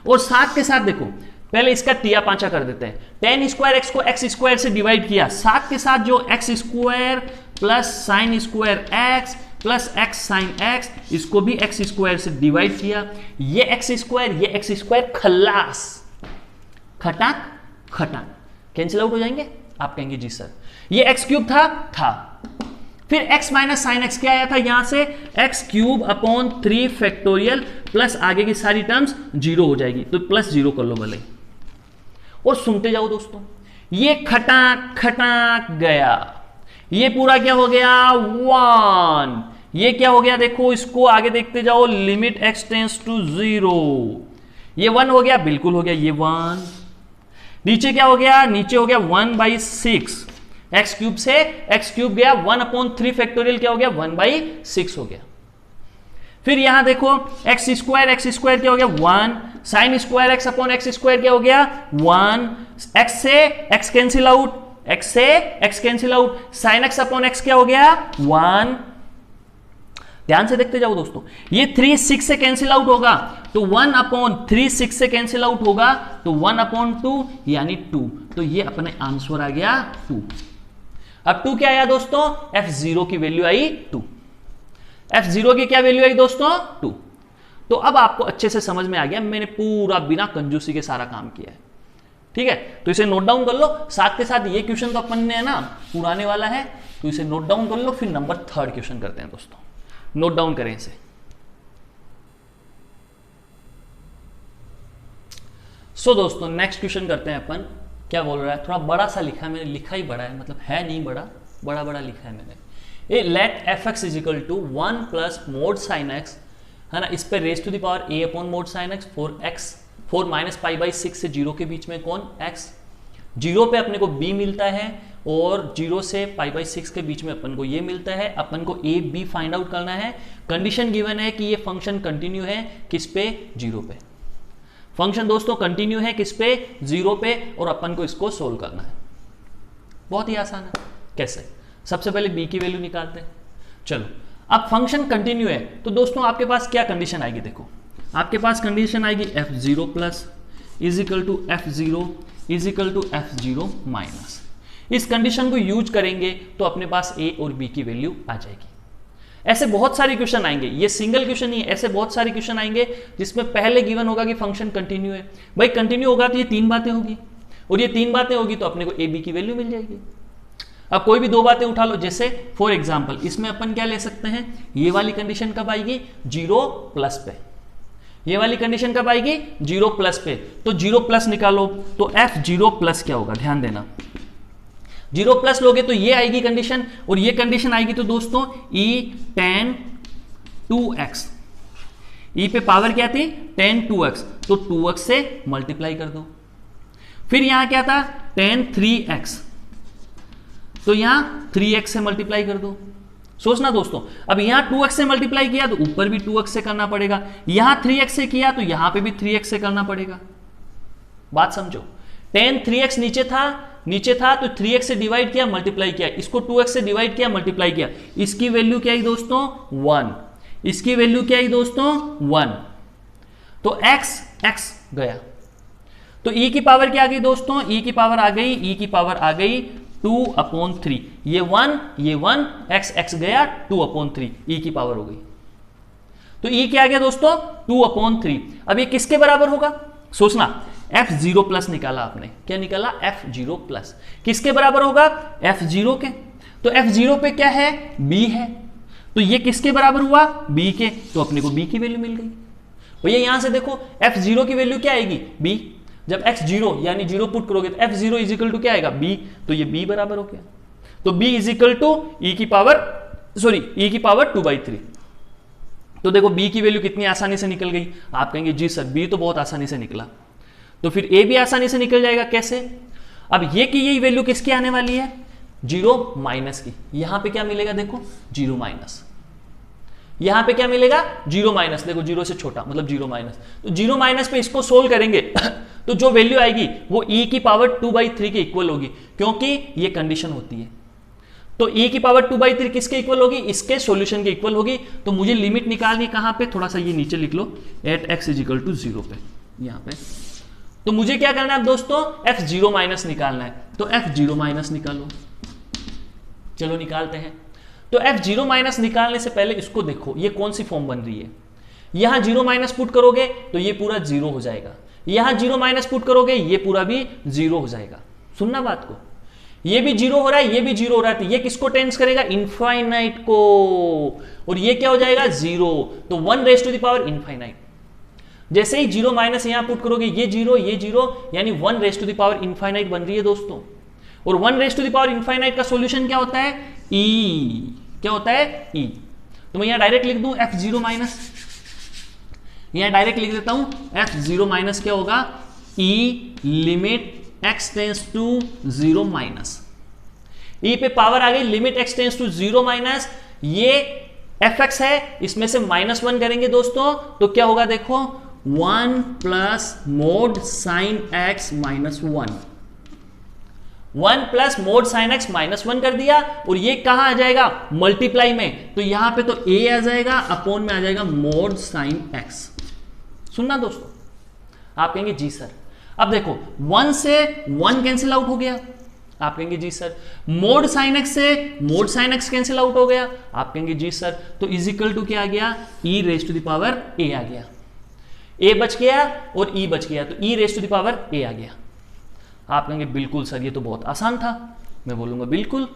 और साथ के साथ देखो पहले इसका टिया पांचा कर देते हैं, 10 स्क्वायर एक्स को एक्स स्क्वायर से डिवाइड किया, साथ के साथ जो x square plus sine square x plus x sine x, इसको भी एक्स स्क्वायर से डिवाइड किया, ये एक्स स्क्वायर खल्लास, खटाक खटाक कैंसिल आउट हो जाएंगे। आप कहेंगे जी सर, ये एक्स क्यूब था, फिर x माइनस साइन एक्स क्या आया था यहां से, x cube upon 3 factorial plus आगे की सारी टर्म्स जीरो हो जाएगी, तो प्लस जीरो कर लो भले, और सुनते जाओ दोस्तों। ये खटाक खटाक गया, ये पूरा क्या हो गया 1, ये क्या हो गया देखो, इसको आगे देखते जाओ, लिमिट x टेंस टू 0, ये 1 हो गया, बिल्कुल हो गया ये 1, नीचे क्या हो गया, नीचे हो गया 1/6, एक्स क्यूब से एक्स क्यूब गया, 1/3 फैक्टोरियल क्या हो गया 1/6 हो गया। फिर यहां देखो एक्स स्क्वायर क्या हो गया 1, sign square x upon x square क्या हो गया 1, एक्स से एक्स कैंसिल आउट, एक्स से x cancel out, sine x upon x क्या हो गया 1। ध्यान से देखते जाओ दोस्तों, ये 3 6 से कैंसिल आउट होगा तो 1/3 6 से कैंसिल आउट होगा तो 1/2 यानी 2, तो ये अपने आंसर आ गया 2। अब 2 क्या आया दोस्तों, f0 की वैल्यू आई 2, f0 की क्या वैल्यू आई दोस्तों 2। तो अब आपको अच्छे से समझ में आ गया, मैंने पूरा बिना कंजूसी के सारा काम किया है, ठीक है। तो इसे नोट डाउन कर लो, साथ के साथ ये क्वेश्चन तो अपन ने है ना पुराने वाला है, तो इसे नोट डाउन कर लो। फिर नंबर 3 क्वेश्चन करते हैं दोस्तों, नोट डाउन करें इसे। सो दोस्तों नेक्स्ट क्वेश्चन करते हैं अपन, क्या बोल रहा है, थोड़ा बड़ा सा लिखा है मैंने, लिखा ही बड़ा है, मतलब है नहीं बड़ा, बड़ा बड़ा लिखा है मैंने। Let f x is equal to 1 plus mod sine x, है ना, इस पे raise to the power a upon mod sine x, 4 minus π/6 से 0 के बीच में कौन x, 0 पे अपने को b मिलता है और 0 से π/6 के बीच में अपन को ये मिलता है। अपन को a b फाइंड आउट करना है। कंडीशन गिवन है कि ये फंक्शन कंटिन्यू है किस पे 0 पे, फंक्शन दोस्तों कंटिन्यू है किस पे 0 पे, और अपन को इसको सोल्व करना है। बहुत ही आसान है, कैसे, सबसे पहले b की वैल्यू निकालते हैं। चलो अब फंक्शन कंटिन्यू है तो दोस्तों आपके पास क्या कंडीशन आएगी, देखो आपके पास कंडीशन आएगी f0 plus is equal to f0 is equal to f0 minus. इस कंडीशन को यूज करेंगे तो अपने पास a और b की वैल्यू आ जाएगी। ऐसे बहुत सारे क्वेश्चन आएंगे, ये सिंगल क्वेश्चन नहीं है, ऐसे बहुत सारे क्वेश्चन आएंगे जिसमें पहले गिवन होगा कि फंक्शन कंटिन्यू है। भाई कंटिन्यू होगा तो ये 3 बातें होगी, और ये 3 बातें होगी तो अपने को a b की वैल्यू मिल जाएगी। अब कोई भी 2 बातें उठा लो, जैसे फॉर एग्जाम्पल इसमें अपन क्या ले सकते हैं, ये वाली कंडीशन कब आएगी 0 प्लस पे, ये वाली कंडीशन कब आएगी 0 प्लस पे, तो 0 प्लस निकालो तो f0 प्लस क्या होगा, ध्यान देना 0 प्लस लोगे तो ये आएगी कंडीशन, और ये कंडीशन आएगी तो दोस्तों e tan 2x, e पे पावर क्या थी tan 2x, तो 2x से मल्टीप्लाई कर दो। फिर यहां क्या था tan 3x, तो यहां 3x से मल्टीप्लाई कर दो। सोचना दोस्तों, अब यहां 2x से मल्टीप्लाई किया तो ऊपर भी 2x से करना पड़ेगा, यहां 3x से किया तो यहां पे भी 3x से करना पड़ेगा। बात समझो, tan 3x नीचे था तो 3x से डिवाइड किया मल्टीप्लाई किया, इसको 2x से डिवाइड किया मल्टीप्लाई किया, इसकी वैल्यू क्या आई दोस्तों 1, इसकी वैल्यू क्या आई दोस्तों 1, तो x गया, तो e की पावर क्या आ गई दोस्तों, e की पावर आ गई 2/3, ये 1 x गया 2/3, e की पावर हो गई, तो e क्या आ गया दोस्तों 2/3। अब ये किसके बराबर होगा, सोचना, f0 प्लस निकाला आपने, क्या निकाला f0 प्लस, किसके बराबर होगा f0 के, तो f0 पे क्या है b है, तो ये किसके बराबर हुआ b के, तो अपने को b की वैल्यू मिल गई। भैया यहां से देखो f0 की वैल्यू क्या आएगी b, जब x0 यानी 0 पुट करोगे तो f0 इज इक्वल टू क्या आएगा b, तो ये b बराबर हो गया, तो b is equal to e की पावर 2/3। तो देखो b की वैल्यू कितनी आसानी से निकल गई, आप कहेंगे जी सर b तो बहुत आसानी से निकला, तो फिर a भी आसानी से निकल जाएगा। कैसे, अब ये की यही वैल्यू किसकी आने वाली है 0 माइनस की, यहां पे क्या मिलेगा देखो 0 माइनस, यहां पे क्या मिलेगा 0 माइनस, देखो 0 से छोटा मतलब 0 माइनस, तो 0 माइनस पे इसको सोल्व करेंगे तो जो वैल्यू आएगी वो e की पावर 2/3 के इक्वल होगी, क्योंकि ये कंडीशन होती है। तो e की पावर 2/3 किसके इक्वल होगी, इसके सॉल्यूशन के इक्वल होगी। तो मुझे लिमिट निकालनी कहां पे, थोड़ा सा ये नीचे लिख लो, at x is equal to 0 पे, यहां पे। तो मुझे क्या करना है दोस्तों f0 माइनस निकालना है, तो f0 माइनस निकालो, चलो निकालते हैं। तो f0 माइनस निकालने से पहले इसको देखो ये कौन सी फॉर्म बन रही है, यहां 0 माइनस पुट करोगे तो ये पूरा 0 हो जाएगा, यहां 0 माइनस पुट करोगे ये पूरा भी 0 हो जाएगा। सुनना बात को, ये भी जीरो हो रहा है, ये भी जीरो हो रहा है, तो ये किसको टेंस करेगा? इनफाइनाइट को। और ये क्या हो जाएगा? जीरो। तो 1 raise to the power infinite. जैसे ही जीरो माइनस यहां पुट करोगे, ये जीरो, यानी 1 raise to the power infinite बन रही है दोस्तों। और 1 raise to the power infinite का सॉल्यूशन क्या होता है? ई। क्या होता है? ई। तो मैं यहां डायरेक्ट लिख दूं f0 माइनस, यहां डायरेक्ट लिख देता हूं f0 माइनस क्या होगा? E limit x tends to 0 minus. E पे पावर आ गई, limit x tends to 0 minus, ये fx है, इसमें से -1 करेंगे दोस्तों, तो क्या होगा? देखो 1 plus mod sine x minus 1, 1 plus mod sine x minus 1 कर दिया। और ये कहां आ जाएगा? मल्टीप्लाई में, तो यहां पे तो a आ जाएगा, अपॉन में आ जाएगा मोड साइन x। सुनना दोस्तों, आप कहेंगे जी सर। अब देखो 1 से 1 कैंसिल आउट हो गया, आप कहेंगे जी सर। मोड साइन x से mod sine x cancel out हो गया, आप कहेंगे जी सर। तो इजिकल टू क्या आ गया? e raise to the power a आ गया। a बच गया और e बच गया, तो e raise to the power a आ गया। आप कहेंगे बिल्कुल सर, ये तो बहुत आसान था। मैं बोलूंगा बिल्कुल।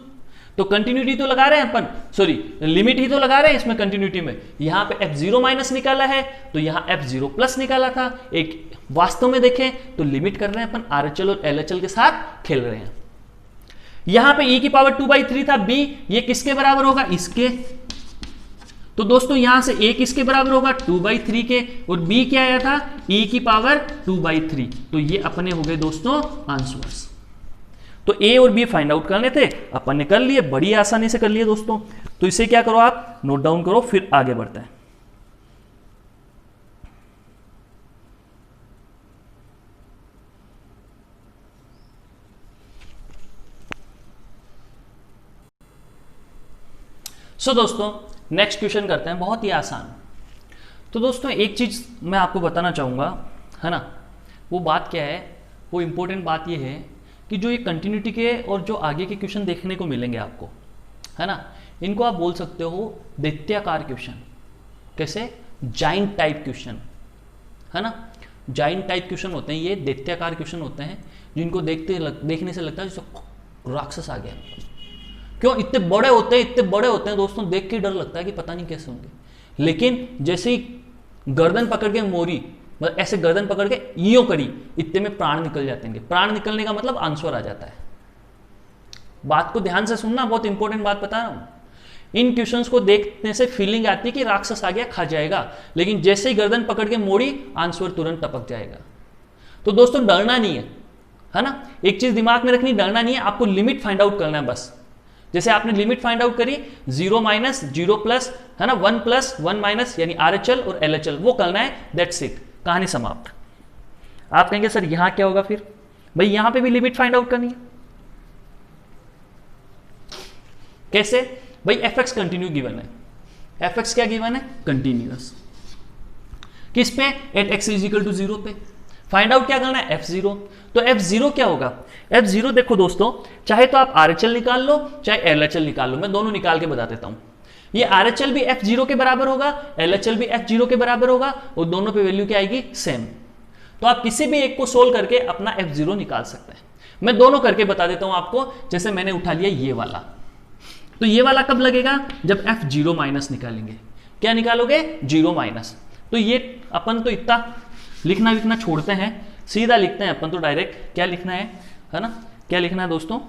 तो कंटिन्यूटी तो लगा रहे हैं अपन, सॉरी लिमिट ही तो लगा रहे हैं इसमें कंटिन्यूटी में। यहां पे f0 माइनस निकाला है, तो यहां f0 प्लस निकाला था। एक वास्तव में देखें तो लिमिट कर रहे हैं अपन, RHL और LHL के साथ खेल रहे हैं। यहां पे e की पावर 2/3 था b, ये किसके बराबर होगा? इसके। तो दोस्तों यहां से a किसके बराबर होगा? 2/3 के। और b क्या आया था? e की पावर 2/3। तो ये अपने हो गए दोस्तों आंसर्स। तो a और b फाइंड आउट करने थे, अपन ने कर लिए, बड़ी आसानी से कर लिए दोस्तों। तो इसे क्या करो, आप नोट डाउन करो, फिर आगे बढ़ते हैं। सो दोस्तों नेक्स्ट क्वेश्चन करते हैं, बहुत ही आसान। तो दोस्तों एक चीज मैं आपको बताना चाहूंगा, है ना, वो बात क्या है? वो इंपॉर्टेंट बात ये है कि जो ये कंटिन्यूटी के और जो आगे के क्वेश्चन देखने को मिलेंगे आपको, है ना, इनको आप बोल सकते हो दैत्याकार क्वेश्चन। कैसे? जाइंट टाइप क्वेश्चन, है ना। जाइंट टाइप क्वेश्चन होते हैं ये, दैत्याकार क्वेश्चन होते हैं, जिनको देखने से लगता है जैसे राक्षस आ गया। क्यों? इतने बड़े होते हैं, इतने बड़े होते हैं दोस्तों, देख के डर लगता है कि पता नहीं कैसे होंगे। लेकिन जैसे ही गर्दन पकड़ के मोरी, मतलब ऐसे गर्दन पकड़ के यूं करी, इतने में प्राण निकल जाते हैं। प्राण निकलने का मतलब आंसर आ जाता है। बात को ध्यान से सुनना, बहुत इंपॉर्टेंट बात बता रहा हूं। इन क्वेश्चंस को देखने से फीलिंग आती है कि राक्षस आ गया, खा जाएगा, लेकिन जैसे ही गर्दन पकड़ के मोड़ी, आंसर तुरंत टपक जाएगा। तो दोस्तों डरना नहीं है ना। एक चीज दिमाग में रखनी, डरना नहीं है, आपको लिमिट फाइंड आउट करना है बस। जैसे आपने लिमिट फाइंड आउट करी 0 माइनस 0 प्लस, है ना, 1 प्लस 1 माइनस, यानी RHL और LHL, वो करना है, दैट्स इट, कहानी समाप्त। आप कहेंगे सर यहां क्या होगा फिर? भाई यहां पे भी लिमिट फाइंड आउट करनी है। कैसे? भाई fx कंटिन्यू गिवन है। fx क्या गिवन है? कंटिन्यूअस। किस पे? At x is equal to 0 पे। फाइंड आउट क्या करना है? f0। तो f0 क्या होगा? f0 देखो दोस्तों, चाहे तो आप RHL निकाल लो, चाहे LHL निकाल लो, मैं दोनों निकाल के बता देता हूं। ये RHL भी f0 के बराबर होगा, LHL भी f0 के बराबर होगा, और दोनों पे वैल्यू क्या आएगी? सेम। तो आप किसी भी एक को सोल्व करके अपना f0 निकाल सकते हैं। मैं दोनों करके बता देता हूं आपको। जैसे मैंने उठा लिया ये वाला, तो ये वाला कब लगेगा? जब f0 माइनस निकालेंगे। क्या निकालोगे? 0 माइनस। तो ये अपन तो इतना लिखना विखना छोड़ते हैं, सीधा लिखते हैं अपन तो डायरेक्ट। क्या लिखना है ना, क्या लिखना है दोस्तों?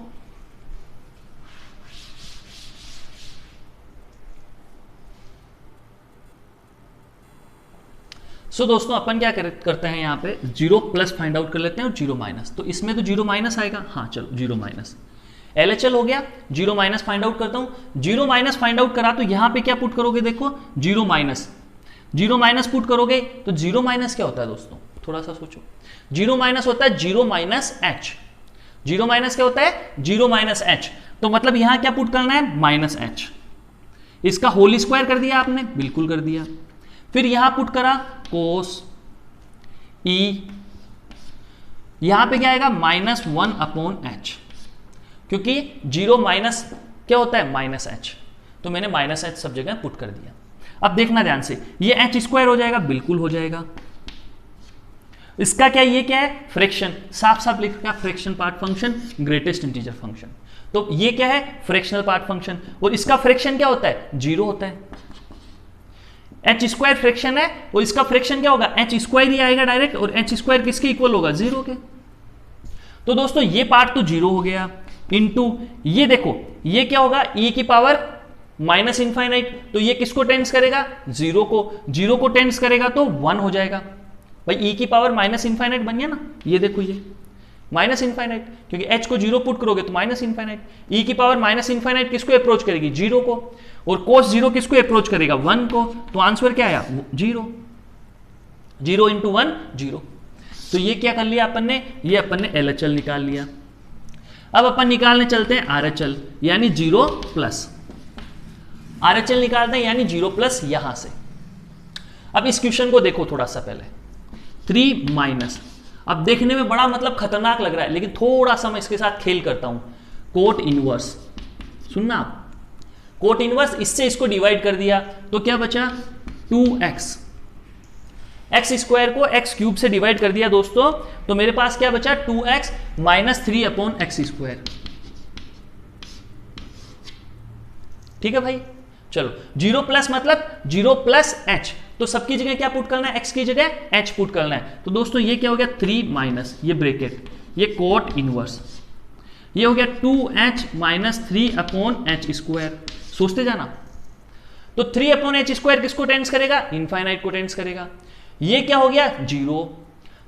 सो दोस्तों अपन क्या करते हैं यहाँ पे, 0 प्लस फाइंड आउट कर लेते हैं और 0 माइनस। तो इसमें तो 0 माइनस आएगा, हाँ चलो 0 माइनस। LHL हो गया, 0 माइनस फाइंड आउट करता हूं। 0 माइनस फाइंड आउट करा तो यहां पे क्या पुट करोगे? देखो 0 माइनस, 0 माइनस पुट करोगे तो 0 माइनस क्या होता है दोस्तों? थोड़ा सा सोचो। 0 माइनस होता है 0 माइनस h। 0 माइनस क्या होता है? 0 माइनस h। तो मतलब यहां क्या पुट करना है? Minus h। इसका होल स्क्वायर कर दिया आपने? बिल्कुल कर दिया। फिर यहां पुट करा कोस e, यहां पे क्या आएगा? -1/h, क्योंकि 0 माइनस क्या होता है? Minus h। तो मैंने माइनस h सब जगह पुट कर दिया। अब देखना ध्यान से, ये h स्क्वायर हो जाएगा? बिल्कुल हो जाएगा। इसका क्या, ये क्या है, फ्रैक्शन, साफ साफ लिख रखा fraction part function, greatest integer function. तो ये क्या है, फ्रैक्शनल पार्ट फंक्शन, और इसका फ्रैक्शन क्या होता है, 0 होता है। एच स्क्वायर फ्रैक्शन है और इसका फ्रैक्शन क्या होगा, एच स्क्वायर ही आएगा डायरेक्ट, और एच स्क्वायर किसके इक्वल होगा, 0 के। तो दोस्तों ये पार्ट तो 0 हो गया, इनटू ये देखो ये क्या होगा, e की पावर माइनस इनफाइनाइट, तो ये किसको टेंस करेगा, 0 को टेंस करेगा तो 1 हो जाएगा। भाई e की पावर माइनस इनफाइनाइट बन गया ना, ये देखो ये माइनस इनफाइनाइट, क्योंकि h को 0 पुट करोगे तो माइनस इनफाइनाइट। e की पावर माइनस इनफाइनाइट किसको अप्रोच करेगी, 0 को, और cos 0 किसको अप्रोच करेगा, 1 को। तो आंसर क्या आया, 0, 0 इंटू 1 0। तो ये क्या कर लिया अपन ने, ये अपन ने LHL निकाल लिया। अब अपन निकालने चलते हैं RHL, यानी 0 प्लस, RHL निकालते हैं यानी 0 प्लस यहां से। अब इस क्वेश्चन को देखो थोड़ा सा पहले, 3 माइनस, अब देखने में बड़ा मतलब खतरनाक लग रहा है, लेकिन थोड़ा सा मैं इसके साथ खेल करता हूं। कोट इनवर्स, सुनना आप, कोट इनवर्स, इससे इसको डिवाइड कर दिया तो क्या बचा, 2x, एक्स स्क्वायर को एक्स क्यूब से डिवाइड कर दिया दोस्तों, तो मेरे पास क्या बचा, 2x minus 3 upon x square. ठीक है भाई, चलो 0 प्लस मतलब 0 प्लस h, तो सबकी जगह क्या पुट करना है, x की जगह h पुट करना है। तो दोस्तों ये क्या हो गया, 3 माइनस ये ब्रैकेट, ये कोट इनवर्स, ये हो गया 2h minus 3 upon H square. सोचते जाना, तो 3 अपॉन एच स्क्वायर किसको टेंस करेगा, इनफाइनाइट को टेंस करेगा। ये क्या हो गया, 0,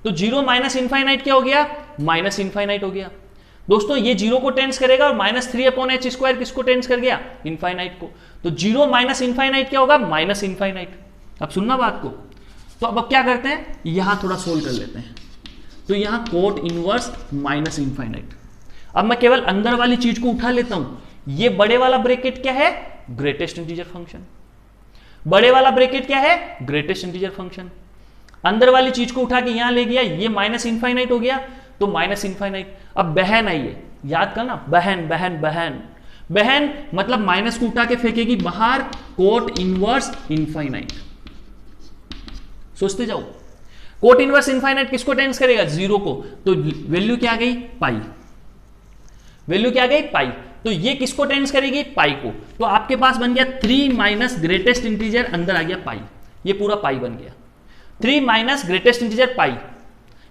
तो 0 माइनस इनफाइनाइट क्या हो गया, माइनस इनफाइनाइट हो गया। दोस्तों ये 0 को टेंस करेगा, और माइनस 3 अपॉन एच स्क्वायर किसको टेंस कर गया, इनफाइनाइट को। तो 0 माइनस इनफाइनाइट क्या होगा, माइनस इनफाइनाइट। अब सुनना बात को, तो अब क्या करते हैं, यहां थोड़ा सोल्व कर लेते हैं। तो यहां कोट इनवर्स माइनस इनफाइनाइट, अब मैं केवल अंदर वाली चीज को उठा लेता हूं। ये बड़े वाला ब्रैकेट क्या है, ग्रेटेस्ट इंटीजर फंक्शन, बड़े वाला ब्रैकेट क्या है, ग्रेटेस्ट इंटीजर फंक्शन। अंदर वाली चीज को उठा के यहां ले गया, ये माइनस इनफाइनाइट हो गया, तो माइनस इनफाइनाइट। अब बहन आई है, याद करना, बहन बहन बहन बहन, मतलब माइनस को उठा के फेंकेगी बाहर, कोट इनवर्स इनफाइनाइट। सोचते जाओ, कोट इनवर्स इनफाइनाइट किसको टेंस करेगा, 0 को, तो वैल्यू क्या आ गई, पाई, वैल्यू क्या आ गई, पाई। तो ये किसको टेंस करेगी, पाई को। तो आपके पास बन गया 3 माइनस ग्रेटेस्ट इंटीजर, अंदर आ गया पाई, ये पूरा पाई बन गया। 3 माइनस ग्रेटेस्ट इंटीजर पाई,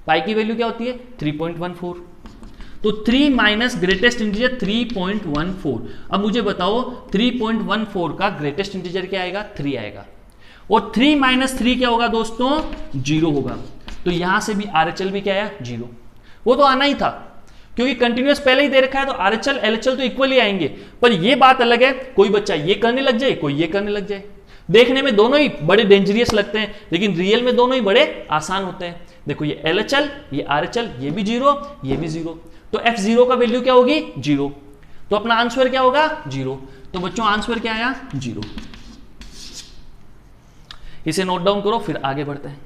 पाई की वैल्यू क्या होती है, 3.14। तो 3 माइनस ग्रेटेस्ट इंटीजर 3.14। अब मुझे बताओ 3.14 का ग्रेटेस्ट इंटीजर क्या आएगा, 3 आएगा, और 3 माइनस 3 क्या होगा दोस्तों, 0 होगा। तो यहां से भी RHL भी क्या आया, 0। वो तो आना ही था, क्योंकि कंटिन्यूअस पहले ही दे रखा है, तो RHL LHL तो इक्वली आएंगे। पर ये बात अलग है, कोई बच्चा ये करने लग जाए, कोई ये करने लग जाए। देखने में दोनों ही बड़े डेंजरियस लगते हैं, लेकिन रियल में दोनों ही बड़े आसान होते हैं। देखो ये LHL, ये RHL, ये भी 0, ये भी 0, तो F0 का वैल्यू क्या होगी, 0। तो अपना आंसर क्या होगा, 0। तो बच्चों आंसर क्या आया, 0। इसे नोट डाउन करो, फिर आगे बढ़ते हैं।